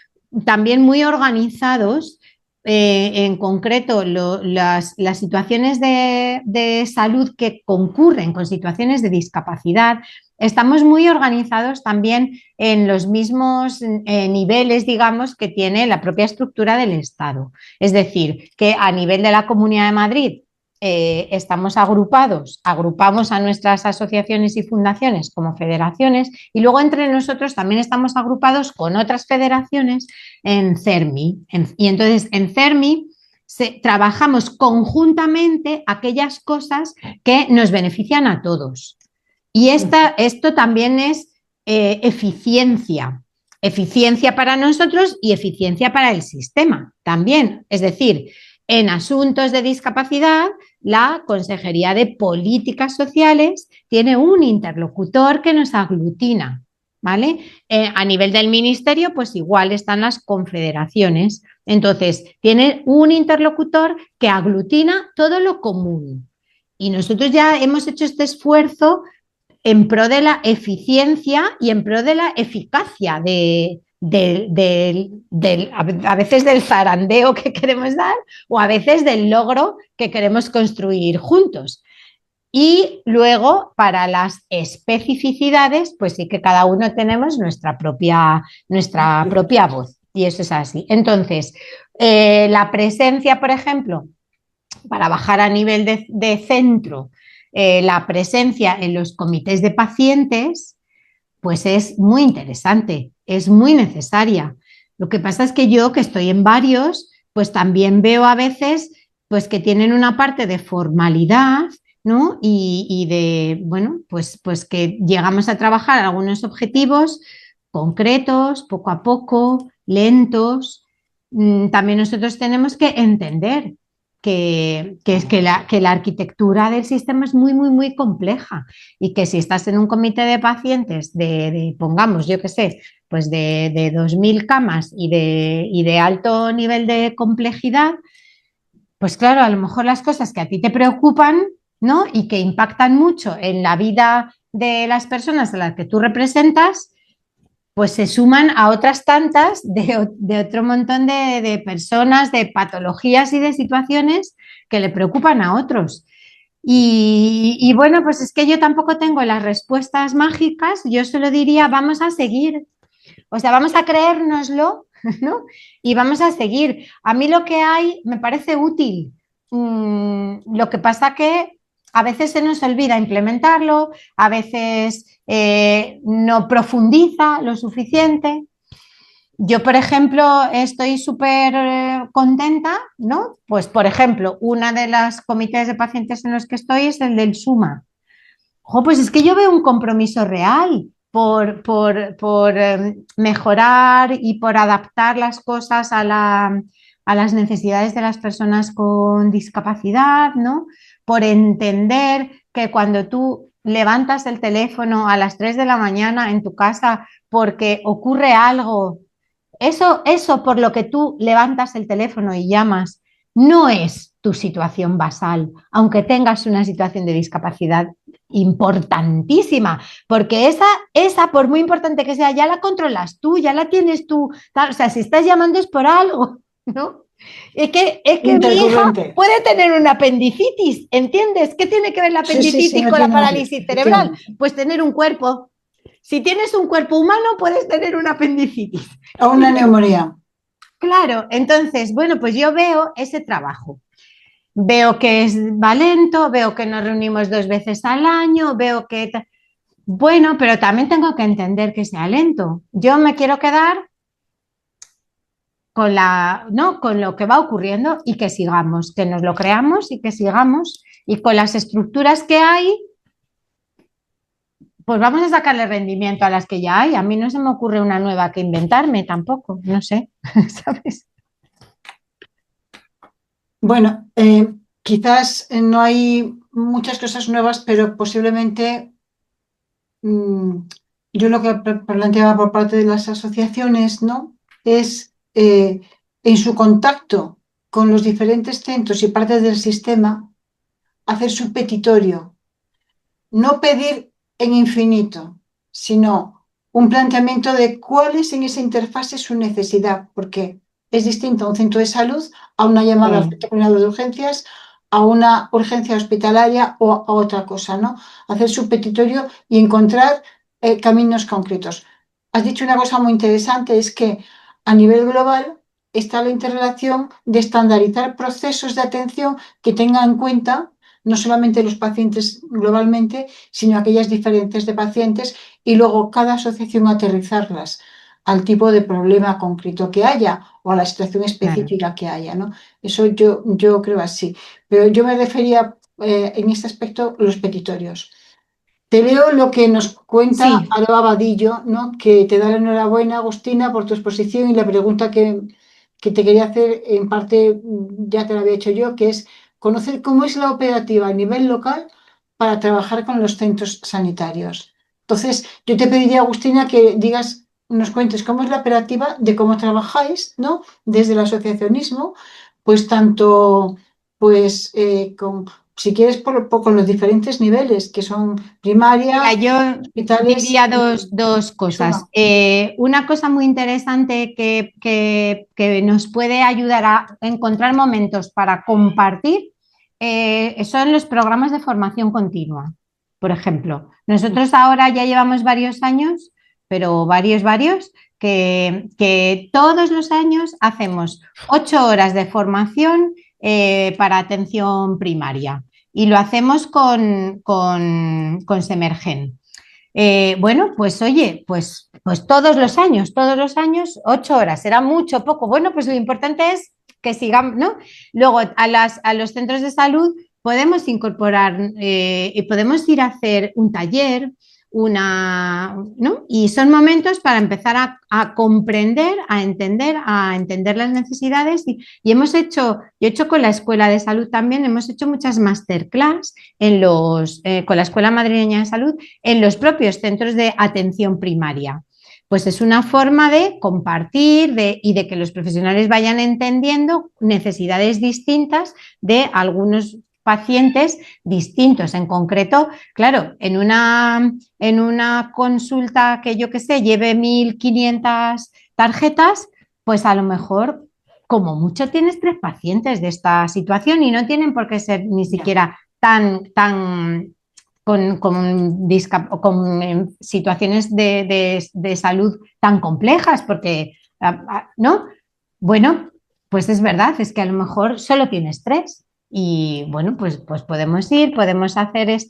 también muy organizados, en concreto las situaciones de salud que concurren con situaciones de discapacidad. Estamos muy organizados también en los mismos niveles, digamos, que tiene la propia estructura del Estado. Es decir, que a nivel de la Comunidad de Madrid estamos agrupamos a nuestras asociaciones y fundaciones como federaciones y luego entre nosotros también estamos agrupados con otras federaciones en CERMI. Y entonces en CERMI trabajamos conjuntamente aquellas cosas que nos benefician a todos. Y esto también es eficiencia. Eficiencia para nosotros y eficiencia para el sistema también. Es decir, En asuntos de discapacidad, la Consejería de Políticas Sociales tiene un interlocutor que nos aglutina, ¿vale? A nivel del ministerio, pues igual están las confederaciones. Entonces, tiene un interlocutor que aglutina todo lo común. Y nosotros ya hemos hecho este esfuerzo en pro de la eficiencia y en pro de la eficacia a veces del zarandeo que queremos dar o a veces del logro que queremos construir juntos. Y luego, para las especificidades, pues sí que cada uno tenemos nuestra propia voz. Y eso es así. Entonces, la presencia, por ejemplo, para bajar a nivel de centro, la presencia en los comités de pacientes, pues es muy interesante, es muy necesaria. Lo que pasa es que yo, que estoy en varios, pues también veo a veces pues que tienen una parte de formalidad, ¿no? Y de, bueno, pues que llegamos a trabajar algunos objetivos concretos, poco a poco, lentos. También nosotros tenemos que entender que la arquitectura del sistema es muy, muy, muy compleja y que si estás en un comité de pacientes pongamos, yo qué sé, pues de 2.000 camas y de alto nivel de complejidad, pues claro, a lo mejor las cosas que a ti te preocupan, ¿no? Y que impactan mucho en la vida de las personas a las que tú representas, pues se suman a otras tantas de otro montón de personas, de patologías y de situaciones que le preocupan a otros. Y bueno, pues es que yo tampoco tengo las respuestas mágicas, yo solo diría, vamos a seguir, o sea, vamos a creérnoslo, ¿no? Y vamos a seguir. A mí lo que hay me parece útil. Lo que pasa que a veces se nos olvida implementarlo, a veces no profundiza lo suficiente. Yo, por ejemplo, estoy súper contenta, ¿no? Pues, por ejemplo, una de las comités de pacientes en los que estoy es el del SUMA. Ojo, pues es que yo veo un compromiso real por mejorar y por adaptar las cosas a las necesidades de las personas con discapacidad, ¿no? Por entender que cuando tú levantas el teléfono a las 3 de la mañana en tu casa porque ocurre algo, eso por lo que tú levantas el teléfono y llamas, no es tu situación basal, aunque tengas una situación de discapacidad importantísima, porque esa, por muy importante que sea, ya la controlas tú, ya la tienes tú, tal, o sea, si estás llamando es por algo, ¿no? Es que mi hija Intercurrente. puede tener una apendicitis, ¿entiendes? ¿Qué tiene que ver la Sí, sí, sí, apendicitis no con la tiene nada que ver, parálisis cerebral? efectivamente. Pues tener un cuerpo. Si tienes un cuerpo humano, puedes tener una apendicitis. O una neumonía. Claro, entonces, bueno, pues yo veo ese trabajo. Veo que va lento, veo que nos reunimos 2 veces al año, veo que... Bueno, pero también tengo que entender que sea lento. Yo me quiero quedar ¿no? Con lo que va ocurriendo y que sigamos, que nos lo creamos y que sigamos. Y con las estructuras que hay, pues vamos a sacarle rendimiento a las que ya hay. A mí no se me ocurre una nueva que inventarme tampoco, no sé, ¿sabes? Bueno, quizás no hay muchas cosas nuevas, pero posiblemente mm, yo lo que planteaba por parte de las asociaciones, ¿no? Es en su contacto con los diferentes centros y partes del sistema, hacer su petitorio. No pedir en infinito, sino un planteamiento de cuál es en esa interfase su necesidad, porque es distinto a un centro de salud, a una llamada al centro coordinador de urgencias, a una urgencia hospitalaria o a otra cosa, ¿no? Hacer su petitorio y encontrar caminos concretos. Has dicho una cosa muy interesante, es que a nivel global está la interrelación de estandarizar procesos de atención que tengan en cuenta no solamente los pacientes globalmente, sino aquellas diferencias de pacientes y luego cada asociación aterrizarlas al tipo de problema concreto que haya o a la situación Claro. específica que haya, ¿no? Eso yo creo así. Pero yo me refería en este aspecto los petitorios. Te leo lo que nos cuenta Sí, Alba Vadillo, ¿no? Que te da la enhorabuena, Agustina, por tu exposición y la pregunta que te quería hacer, en parte ya te lo había hecho yo, que es conocer cómo es la operativa a nivel local para trabajar con los centros sanitarios. Entonces, yo te pediría, Agustina, que digas, nos cuentes cómo es la operativa, de cómo trabajáis, ¿no? Desde el asociacionismo, pues tanto, pues, si quieres, con los diferentes niveles, que son Mira, primaria, yo hospitales diría y dos cosas. zona. Una cosa muy interesante que nos puede ayudar a encontrar momentos para compartir son los programas de formación continua. Por ejemplo, nosotros ahora ya llevamos varios años, pero varios, que todos los años hacemos 8 horas de formación para atención primaria y lo hacemos con Semergen. Bueno, pues oye, pues todos los años, 8 horas, será mucho, poco. Bueno, pues lo importante es que sigamos, ¿no? Luego a los centros de salud podemos incorporar y podemos ir a hacer un taller, ¿no? Y son momentos para empezar a comprender, a entender las necesidades y yo he hecho con la Escuela de Salud también, hemos hecho muchas masterclass con la Escuela Madrileña de Salud en los propios centros de atención primaria. Pues es una forma de compartir y de que los profesionales vayan entendiendo necesidades distintas de algunos pacientes distintos. En concreto, claro, en una consulta que yo que sé, lleve 1.500 tarjetas, pues a lo mejor como mucho tienes 3 pacientes de esta situación y no tienen por qué ser ni Ya. siquiera tan con situaciones de salud tan complejas, porque, ¿no? Bueno, pues es verdad, es que a lo mejor solo tienes 3 y bueno, pues podemos ir, podemos hacer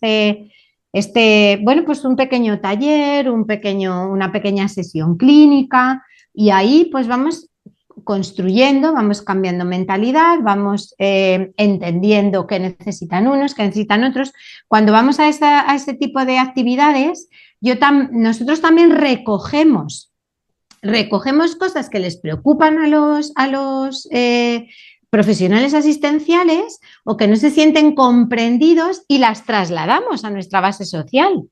bueno, pues un pequeño taller, una pequeña sesión clínica y ahí pues vamos construyendo, vamos cambiando mentalidad, vamos entendiendo qué necesitan unos, qué necesitan otros. Cuando vamos a ese tipo de actividades, nosotros también recogemos cosas que les preocupan a los profesionales asistenciales o que no se sienten comprendidos y las trasladamos a nuestra base social.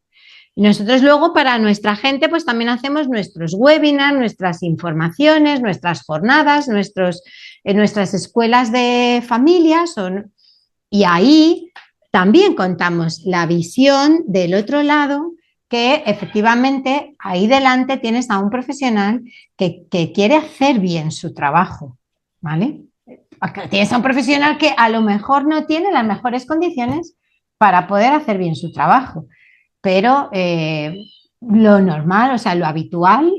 Y nosotros luego para nuestra gente pues también hacemos nuestros webinars, nuestras informaciones, nuestras jornadas, nuestras escuelas de familias y ahí también contamos la visión del otro lado que efectivamente ahí delante tienes a un profesional que quiere hacer bien su trabajo, ¿vale? Tienes a un profesional que a lo mejor no tiene las mejores condiciones para poder hacer bien su trabajo pero lo normal, o sea, lo habitual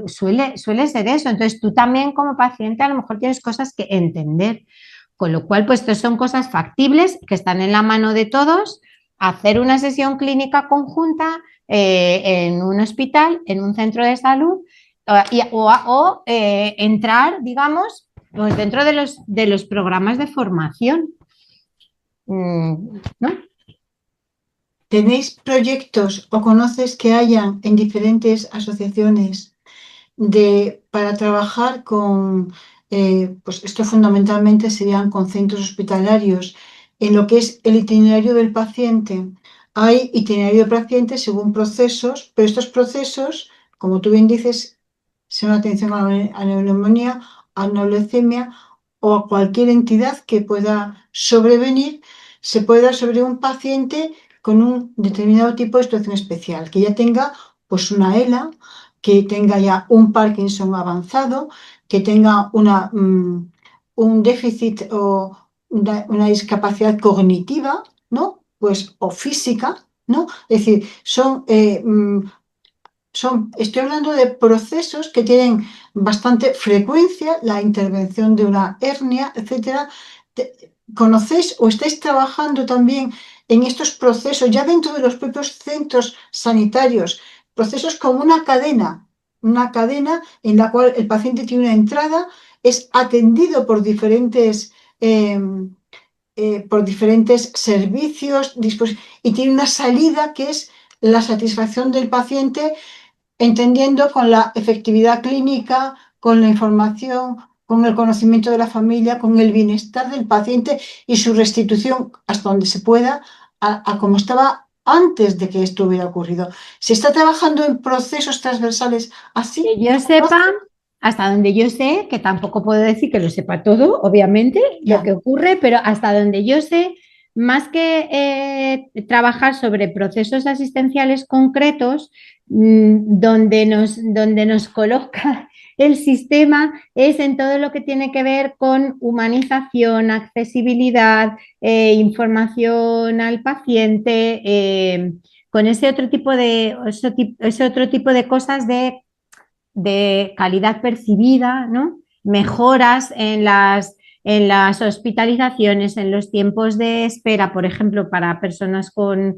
suele ser eso. Entonces tú también como paciente a lo mejor tienes cosas que entender, con lo cual pues esto son cosas factibles que están en la mano de todos, hacer una sesión clínica conjunta en un hospital, en un centro de salud o entrar, digamos, pues dentro de los programas de formación. ¿No? ¿Tenéis proyectos o conoces que hayan en diferentes asociaciones para trabajar pues esto fundamentalmente serían con centros hospitalarios, en lo que es el itinerario del paciente? Hay itinerario del paciente según procesos, pero estos procesos, como tú bien dices, son atención a la neumonía, a una leucemia o a cualquier entidad que pueda sobrevenir, se puede dar sobre un paciente con un determinado tipo de situación especial, que ya tenga pues una ELA, que tenga ya un Parkinson avanzado, que tenga un déficit o una discapacidad cognitiva, ¿no? Pues, o física, ¿no? Es decir, estoy hablando de procesos que tienen bastante frecuencia, la intervención de una hernia, etcétera. ¿Conocéis o estáis trabajando también en estos procesos, ya dentro de los propios centros sanitarios, procesos como una cadena en la cual el paciente tiene una entrada, es atendido por diferentes servicios y tiene una salida que es la satisfacción del paciente, entendiendo con la efectividad clínica, con la información? con el conocimiento de la familia, con el bienestar del paciente y su restitución hasta donde se pueda a como estaba antes de que esto hubiera ocurrido. ¿Se está trabajando en procesos transversales así? Que yo sepa, hasta donde yo sé, que tampoco puedo decir que lo sepa todo, obviamente, lo Ya, que ocurre, pero hasta donde yo sé, más que trabajar sobre procesos asistenciales concretos, donde nos coloca el sistema es en todo lo que tiene que ver con humanización, accesibilidad, información al paciente, con ese otro tipo ese otro tipo de cosas de calidad percibida, ¿no? Mejoras en las hospitalizaciones, en los tiempos de espera, por ejemplo, para personas con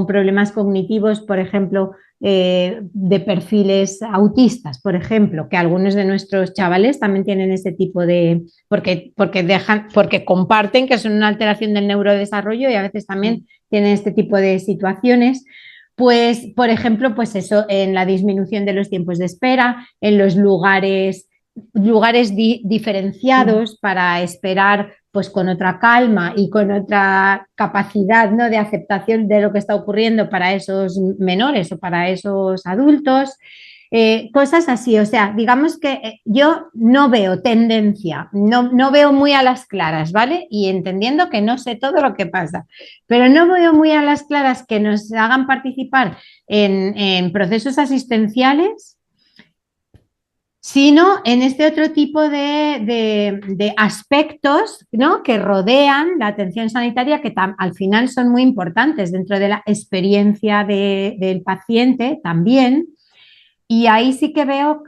problemas cognitivos, por ejemplo, de perfiles autistas, por ejemplo, que algunos de nuestros chavales también tienen ese tipo de, porque comparten que son una alteración del neurodesarrollo y a veces también tienen este tipo de situaciones. Pues, por ejemplo, pues eso, en la disminución de los tiempos de espera, en los lugares sí. diferenciados para esperar pues con otra calma y con otra capacidad, ¿no?, de aceptación de lo que está ocurriendo para esos menores o para esos adultos. Cosas así, o sea, digamos que yo no veo tendencia, no veo muy a las claras, ¿vale? Y entendiendo que no sé todo lo que pasa, pero no veo muy a las claras que nos hagan participar en procesos asistenciales, sino en este otro tipo de aspectos, ¿no?, que rodean la atención sanitaria, que al final son muy importantes dentro de la experiencia del paciente también. Y ahí sí que veo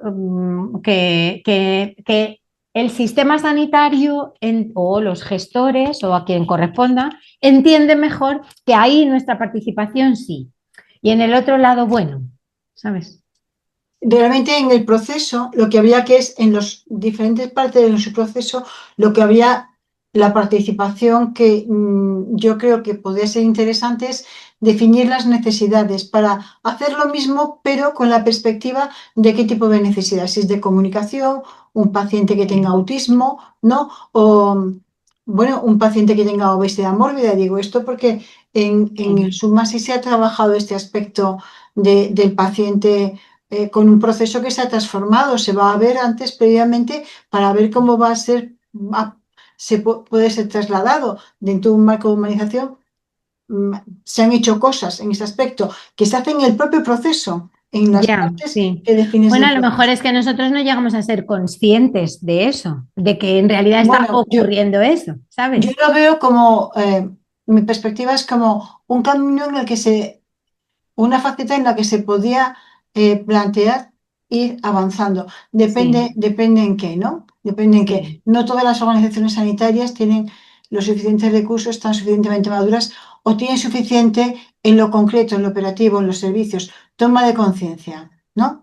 que el sistema sanitario o los gestores o a quien corresponda entiende mejor que ahí nuestra participación sí. Y en el otro lado, bueno, ¿sabes? Realmente en el proceso, lo que habría que es en las diferentes partes de su proceso, lo que habría la participación que yo creo que podría ser interesante es definir las necesidades para hacer lo mismo, pero con la perspectiva de qué tipo de necesidad, si es de comunicación, un paciente que tenga autismo, ¿no? O, bueno, un paciente que tenga obesidad mórbida. Digo esto porque en Sí. el SUMA sí se ha trabajado este aspecto del paciente con un proceso que se ha transformado. Se va a ver antes, previamente, para ver cómo va a ser, puede ser trasladado dentro de un marco de humanización. mm, Se han hecho cosas en ese aspecto que se hacen en el propio proceso, en las Ya, partes sí. que defines Bueno, del a lo mejor proceso. es que nosotros no llegamos a ser conscientes de eso, de que en realidad está Bueno, ocurriendo eso, yo ¿sabes? lo veo como, mi perspectiva es como un camino en el que una faceta en la que se podía plantear ir avanzando. Sí, Depende en qué, ¿no? Depende en qué. sí, No todas las organizaciones sanitarias tienen los suficientes recursos, están suficientemente maduras o tienen suficiente en lo concreto, en lo operativo, en los servicios. Toma de conciencia, ¿no?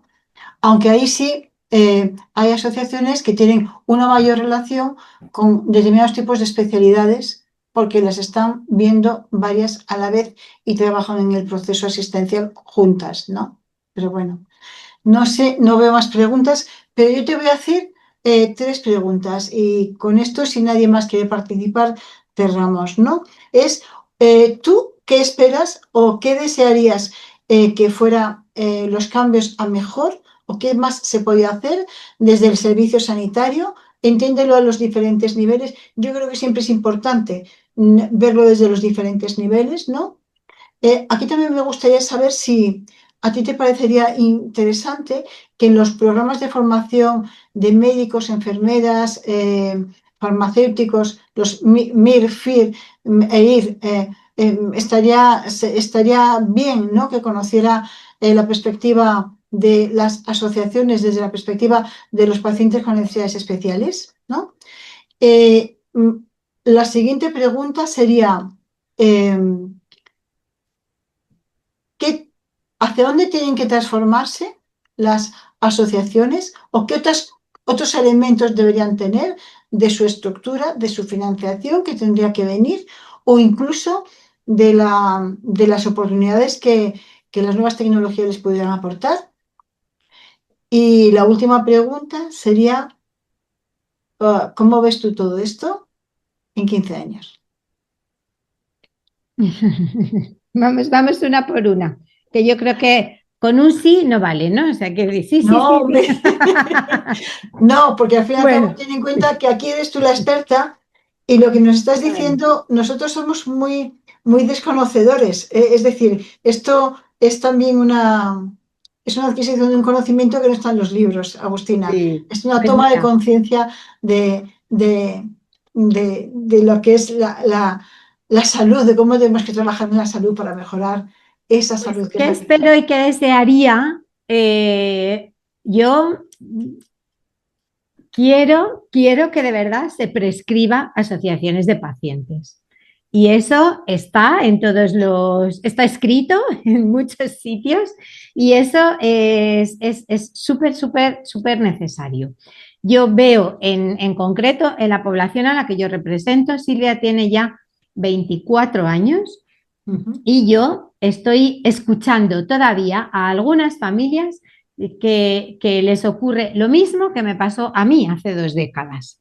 Aunque ahí sí hay asociaciones que tienen una mayor relación con determinados tipos de especialidades porque las están viendo varias a la vez y trabajan en el proceso asistencial juntas, ¿no? Pero bueno, no sé, no veo más preguntas, pero yo te voy a hacer tres preguntas y con esto, si nadie más quiere participar, cerramos, ¿no? Es, ¿tú qué esperas o qué desearías que fuera los cambios a mejor o qué más se podía hacer desde el servicio sanitario? Entiéndelo a los diferentes niveles. Yo creo que siempre es importante verlo desde los diferentes niveles, ¿no? Aquí también me gustaría saber si a ti te parecería interesante que en los programas de formación de médicos, enfermeras, farmacéuticos, los MIR, FIR e IR, estaría bien, ¿no?, que conociera la perspectiva de las asociaciones desde la perspectiva de los pacientes con necesidades especiales, ¿no? Eh, mm, la siguiente pregunta sería, ¿qué, hacia dónde tienen que transformarse las asociaciones o qué otros elementos deberían tener de su estructura, de su financiación que tendría que venir o incluso de las oportunidades que las nuevas tecnologías les pudieran aportar? Y la última pregunta sería, ¿Cómo ves tú todo esto en 15 años? Vamos una por una, que yo creo que con un sí no vale, ¿no? O sea, que sí, sí, No, sí, sí. hombre. No, porque al fin y al cabo Bueno, ten en cuenta que aquí eres tú la experta y lo que nos estás bueno, diciendo, nosotros somos muy desconocedores. Es decir, esto es también es una adquisición de un conocimiento que no está en los libros, Agustina. sí. Es una Pues toma de mira, conciencia de lo que es la salud, de cómo tenemos que trabajar en la salud para mejorar esa pues salud que es qué la que... espero y qué desearía. Yo quiero que de verdad se prescriba asociaciones de pacientes. Y eso está en está escrito en muchos sitios y eso es súper, súper, súper necesario. Yo veo en concreto en la población a la que yo represento, Silvia tiene ya 24 años Ujú, y yo estoy escuchando todavía a algunas familias que les ocurre lo mismo que me pasó a mí hace 2 décadas,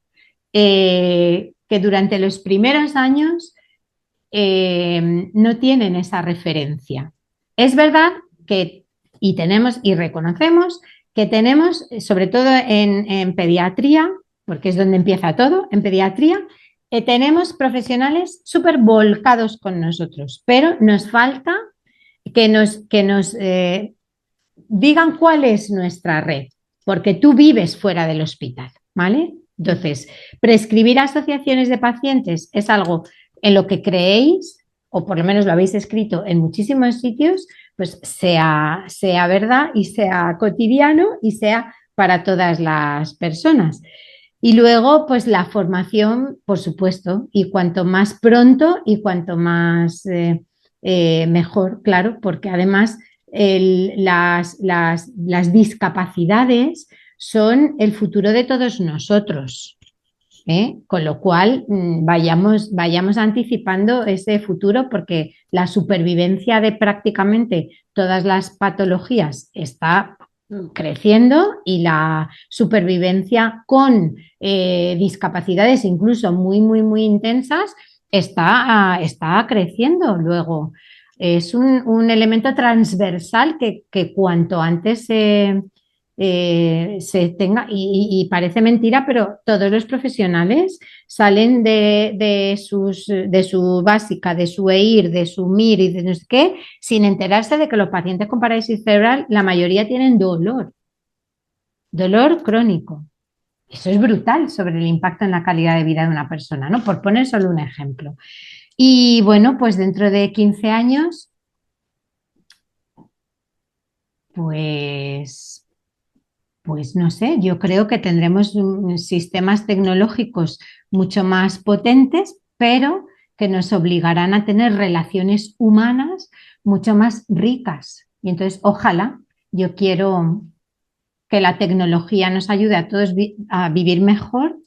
que durante los primeros años no tienen esa referencia. Es verdad que, y tenemos y reconocemos que tenemos, sobre todo en pediatría, porque es donde empieza todo, en pediatría, tenemos profesionales súper volcados con nosotros, pero nos falta que nos digan cuál es nuestra red, porque tú vives fuera del hospital, ¿vale? ujú. Entonces, prescribir asociaciones de pacientes es algo en lo que creéis, o por lo menos lo habéis escrito en muchísimos sitios, pues sea verdad y sea cotidiano y sea para todas las personas. Y luego, pues la formación, por supuesto, y cuanto más pronto y cuanto más mejor, claro, porque además las discapacidades son el futuro de todos nosotros. Con lo cual, vayamos anticipando ese futuro porque la supervivencia de prácticamente todas las patologías está creciendo y la supervivencia con discapacidades incluso muy, muy, muy intensas está creciendo. Luego, es un elemento transversal que cuanto antes se tenga, y parece mentira, pero todos los profesionales salen de su básica, de su EIR, de su MIR y de no sé qué, sin enterarse de que los pacientes con parálisis cerebral, la mayoría tienen dolor crónico. Eso es brutal sobre el impacto en la calidad de vida de una persona, ¿no? Por poner solo un ejemplo. Y bueno, pues dentro de 15 años, pues pues no sé, yo creo que tendremos sistemas tecnológicos mucho más potentes, pero que nos obligarán a tener relaciones humanas mucho más ricas. Y entonces, ojalá, yo quiero que la tecnología nos ayude a todos a vivir mejor,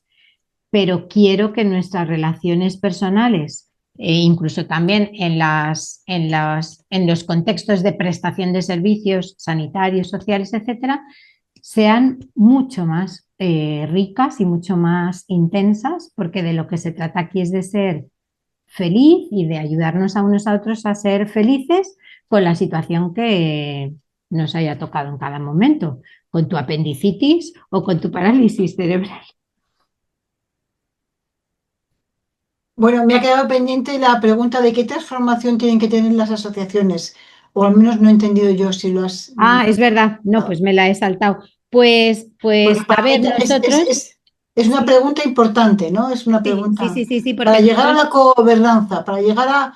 pero quiero que nuestras relaciones personales, incluso también en los contextos de prestación de servicios sanitarios, sociales, etcétera, sean mucho más ricas y mucho más intensas, porque de lo que se trata aquí es de ser feliz y de ayudarnos a unos a otros a ser felices con la situación que nos haya tocado en cada momento, con tu apendicitis o con tu parálisis cerebral. Bueno, me ha quedado pendiente la pregunta de qué transformación tienen que tener las asociaciones, o al menos no he entendido yo si lo has... Ah, es verdad, no, pues me la he saltado. Porque A para mí ver, nosotros, es una sí, pregunta importante, ¿no? Es una sí, sí, pregunta sí, sí, sí, para porque llegar a nosotros la gobernanza, para llegar a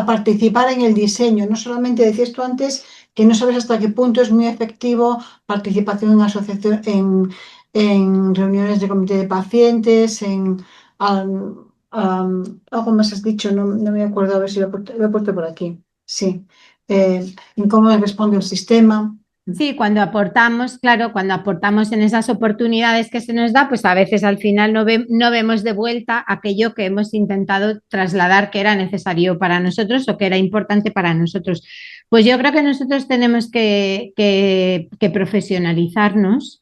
participar en el diseño. No solamente decías tú antes que no sabes hasta qué punto es muy efectivo participación en asociación, en reuniones de comité de pacientes, algo más has dicho, no me acuerdo, a ver si lo he puesto por aquí. Sí. En cómo responde el sistema. sí, cuando aportamos, claro, cuando aportamos en esas oportunidades que se nos da, pues a veces al final no vemos de vuelta aquello que hemos intentado trasladar que era necesario para nosotros o que era importante para nosotros. Pues yo creo que nosotros tenemos que profesionalizarnos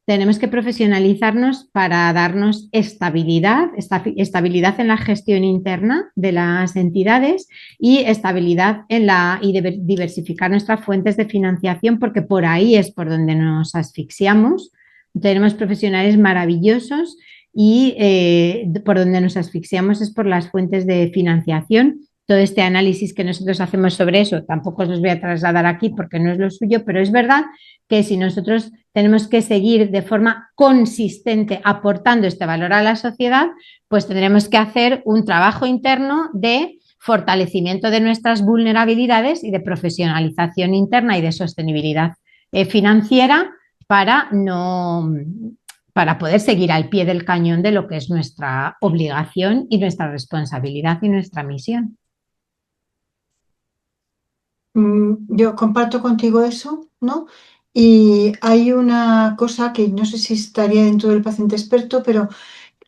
tenemos que profesionalizarnos para darnos estabilidad, estabilidad en la gestión interna de las entidades y estabilidad y diversificar nuestras fuentes de financiación, porque por ahí es por donde nos asfixiamos. Tenemos profesionales maravillosos y por donde nos asfixiamos es por las fuentes de financiación. Todo este análisis que nosotros hacemos sobre eso tampoco os los voy a trasladar aquí porque no es lo suyo, pero es verdad que si nosotros tenemos que seguir de forma consistente aportando este valor a la sociedad, pues tendremos que hacer un trabajo interno de fortalecimiento de nuestras vulnerabilidades y de profesionalización interna y de sostenibilidad financiera para no para poder seguir al pie del cañón de lo que es nuestra obligación y nuestra responsabilidad y nuestra misión. Yo comparto contigo eso, ¿no? Y hay una cosa que no sé si estaría dentro del paciente experto, pero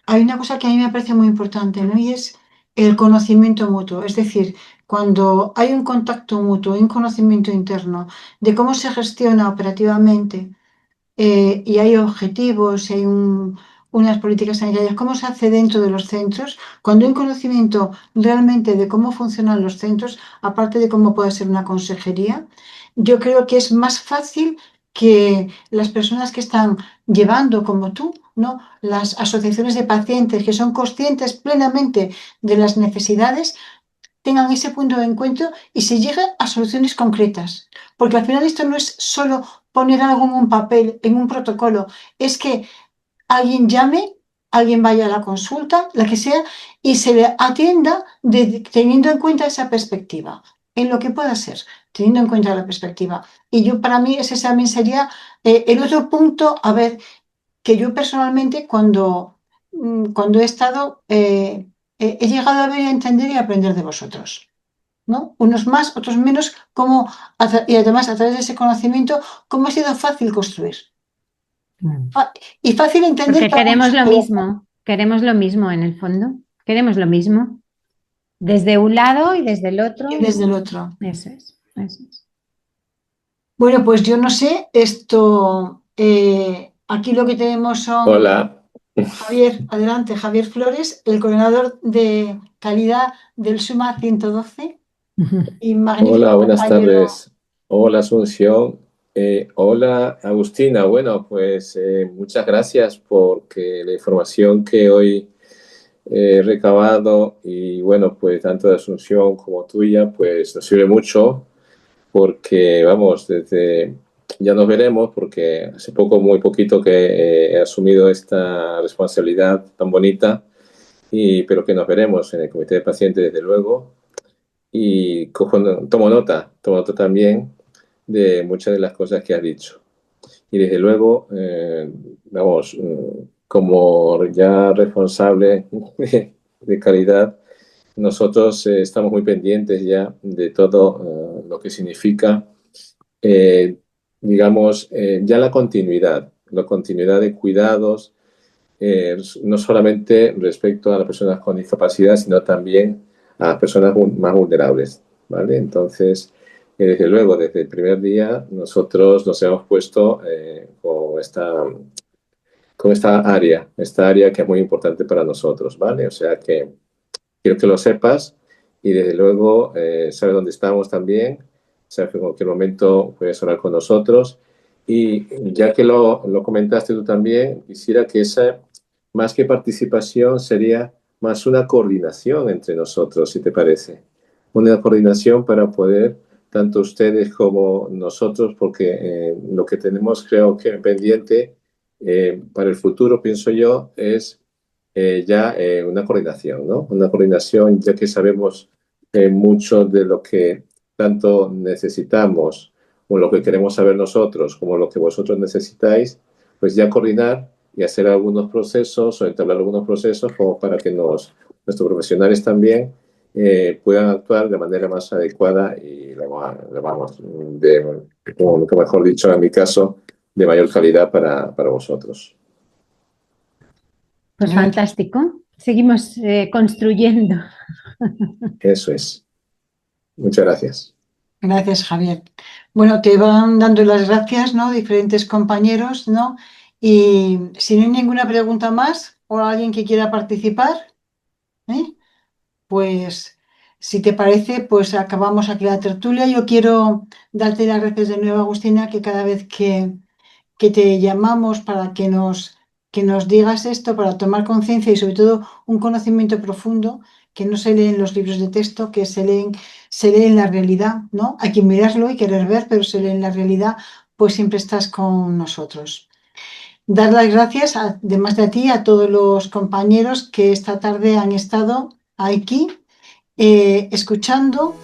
hay una cosa que a mí me parece muy importante, ¿no? Y es el conocimiento mutuo. Es decir, cuando hay un contacto mutuo, un conocimiento interno de cómo se gestiona operativamente y hay objetivos, y hay unas políticas sanitarias, cómo se hace dentro de los centros, cuando hay un conocimiento realmente de cómo funcionan los centros, aparte de cómo puede ser una consejería, yo creo que es más fácil que las personas que están llevando, como tú, ¿no? Las asociaciones de pacientes que son conscientes plenamente de las necesidades, tengan ese punto de encuentro y se llegue a soluciones concretas. Porque al final esto no es solo poner algo en un papel, en un protocolo, es que alguien llame, alguien vaya a la consulta, la que sea, y se le atienda teniendo en cuenta esa perspectiva, en lo que pueda ser, teniendo en cuenta la perspectiva. Y yo, para mí, ese también sería el otro punto, a ver, que yo personalmente cuando he estado, he llegado a ver, a entender y a aprender de vosotros, ¿no? Unos más, otros menos, y además a través de ese conocimiento, cómo ha sido fácil construir. Y fácil entender Porque para la sociedad. queremos lo mismo en el fondo, queremos lo mismo, desde un lado y desde el otro, Y desde y el otro. eso es, eso es. Bueno, pues yo no sé, esto, aquí lo que tenemos son Hola, Javier, adelante, Javier Flores, el coordinador de calidad del SUMA 112 y magnífico hola, buenas compañero. tardes. Hola, Asunción. Hola, Agustina. Bueno, pues muchas gracias porque la información que hoy he recabado y bueno, pues tanto de Asunción como tuya, pues nos sirve mucho porque vamos, ya nos veremos porque hace poco, muy poquito que he asumido esta responsabilidad tan bonita pero que nos veremos en el comité de pacientes desde luego. Y tomo nota también de muchas de las cosas que has dicho. Y desde luego, vamos, como ya responsable de calidad, nosotros estamos muy pendientes ya de todo lo que significa, eh, digamos, ya la continuidad de cuidados, no solamente respecto a las personas con discapacidad, sino también a las personas más vulnerables, ¿vale? Entonces, desde luego, desde el primer día, nosotros nos hemos puesto con esta área que es muy importante para nosotros, ¿vale? O sea que quiero que lo sepas y desde luego sabes dónde estamos también, sabes que en cualquier momento puedes hablar con nosotros y ya que lo comentaste tú también, quisiera que esa, más que participación, sería más una coordinación entre nosotros, si te parece. Una coordinación para poder, tanto ustedes como nosotros, porque lo que tenemos creo que pendiente para el futuro, pienso yo, es una coordinación, ¿no? Una coordinación, ya que sabemos mucho de lo que tanto necesitamos o lo que queremos saber nosotros, como lo que vosotros necesitáis, pues ya coordinar y hacer algunos procesos o entablar algunos procesos como para que nuestros profesionales también puedan actuar de manera más adecuada y, vamos, como mejor dicho, en mi caso, de mayor calidad para vosotros. Pues Gracias. fantástico. Seguimos construyendo. Eso es. Muchas gracias. Gracias, Javier. Bueno, te van dando las gracias, ¿no? Diferentes compañeros, ¿no? Y si no hay ninguna pregunta más o alguien que quiera participar, ¿eh? Pues si te parece, pues acabamos aquí la tertulia. Yo quiero darte las gracias de nuevo, Agustina, que cada vez que te llamamos para que nos digas esto, para tomar conciencia y sobre todo un conocimiento profundo que no se lee en los libros de texto, que se lee en la realidad, ¿no? Hay que mirarlo y querer ver, pero se lee en la realidad, pues siempre estás con nosotros. Dar las gracias, además de a ti, a todos los compañeros que esta tarde han estado aquí escuchando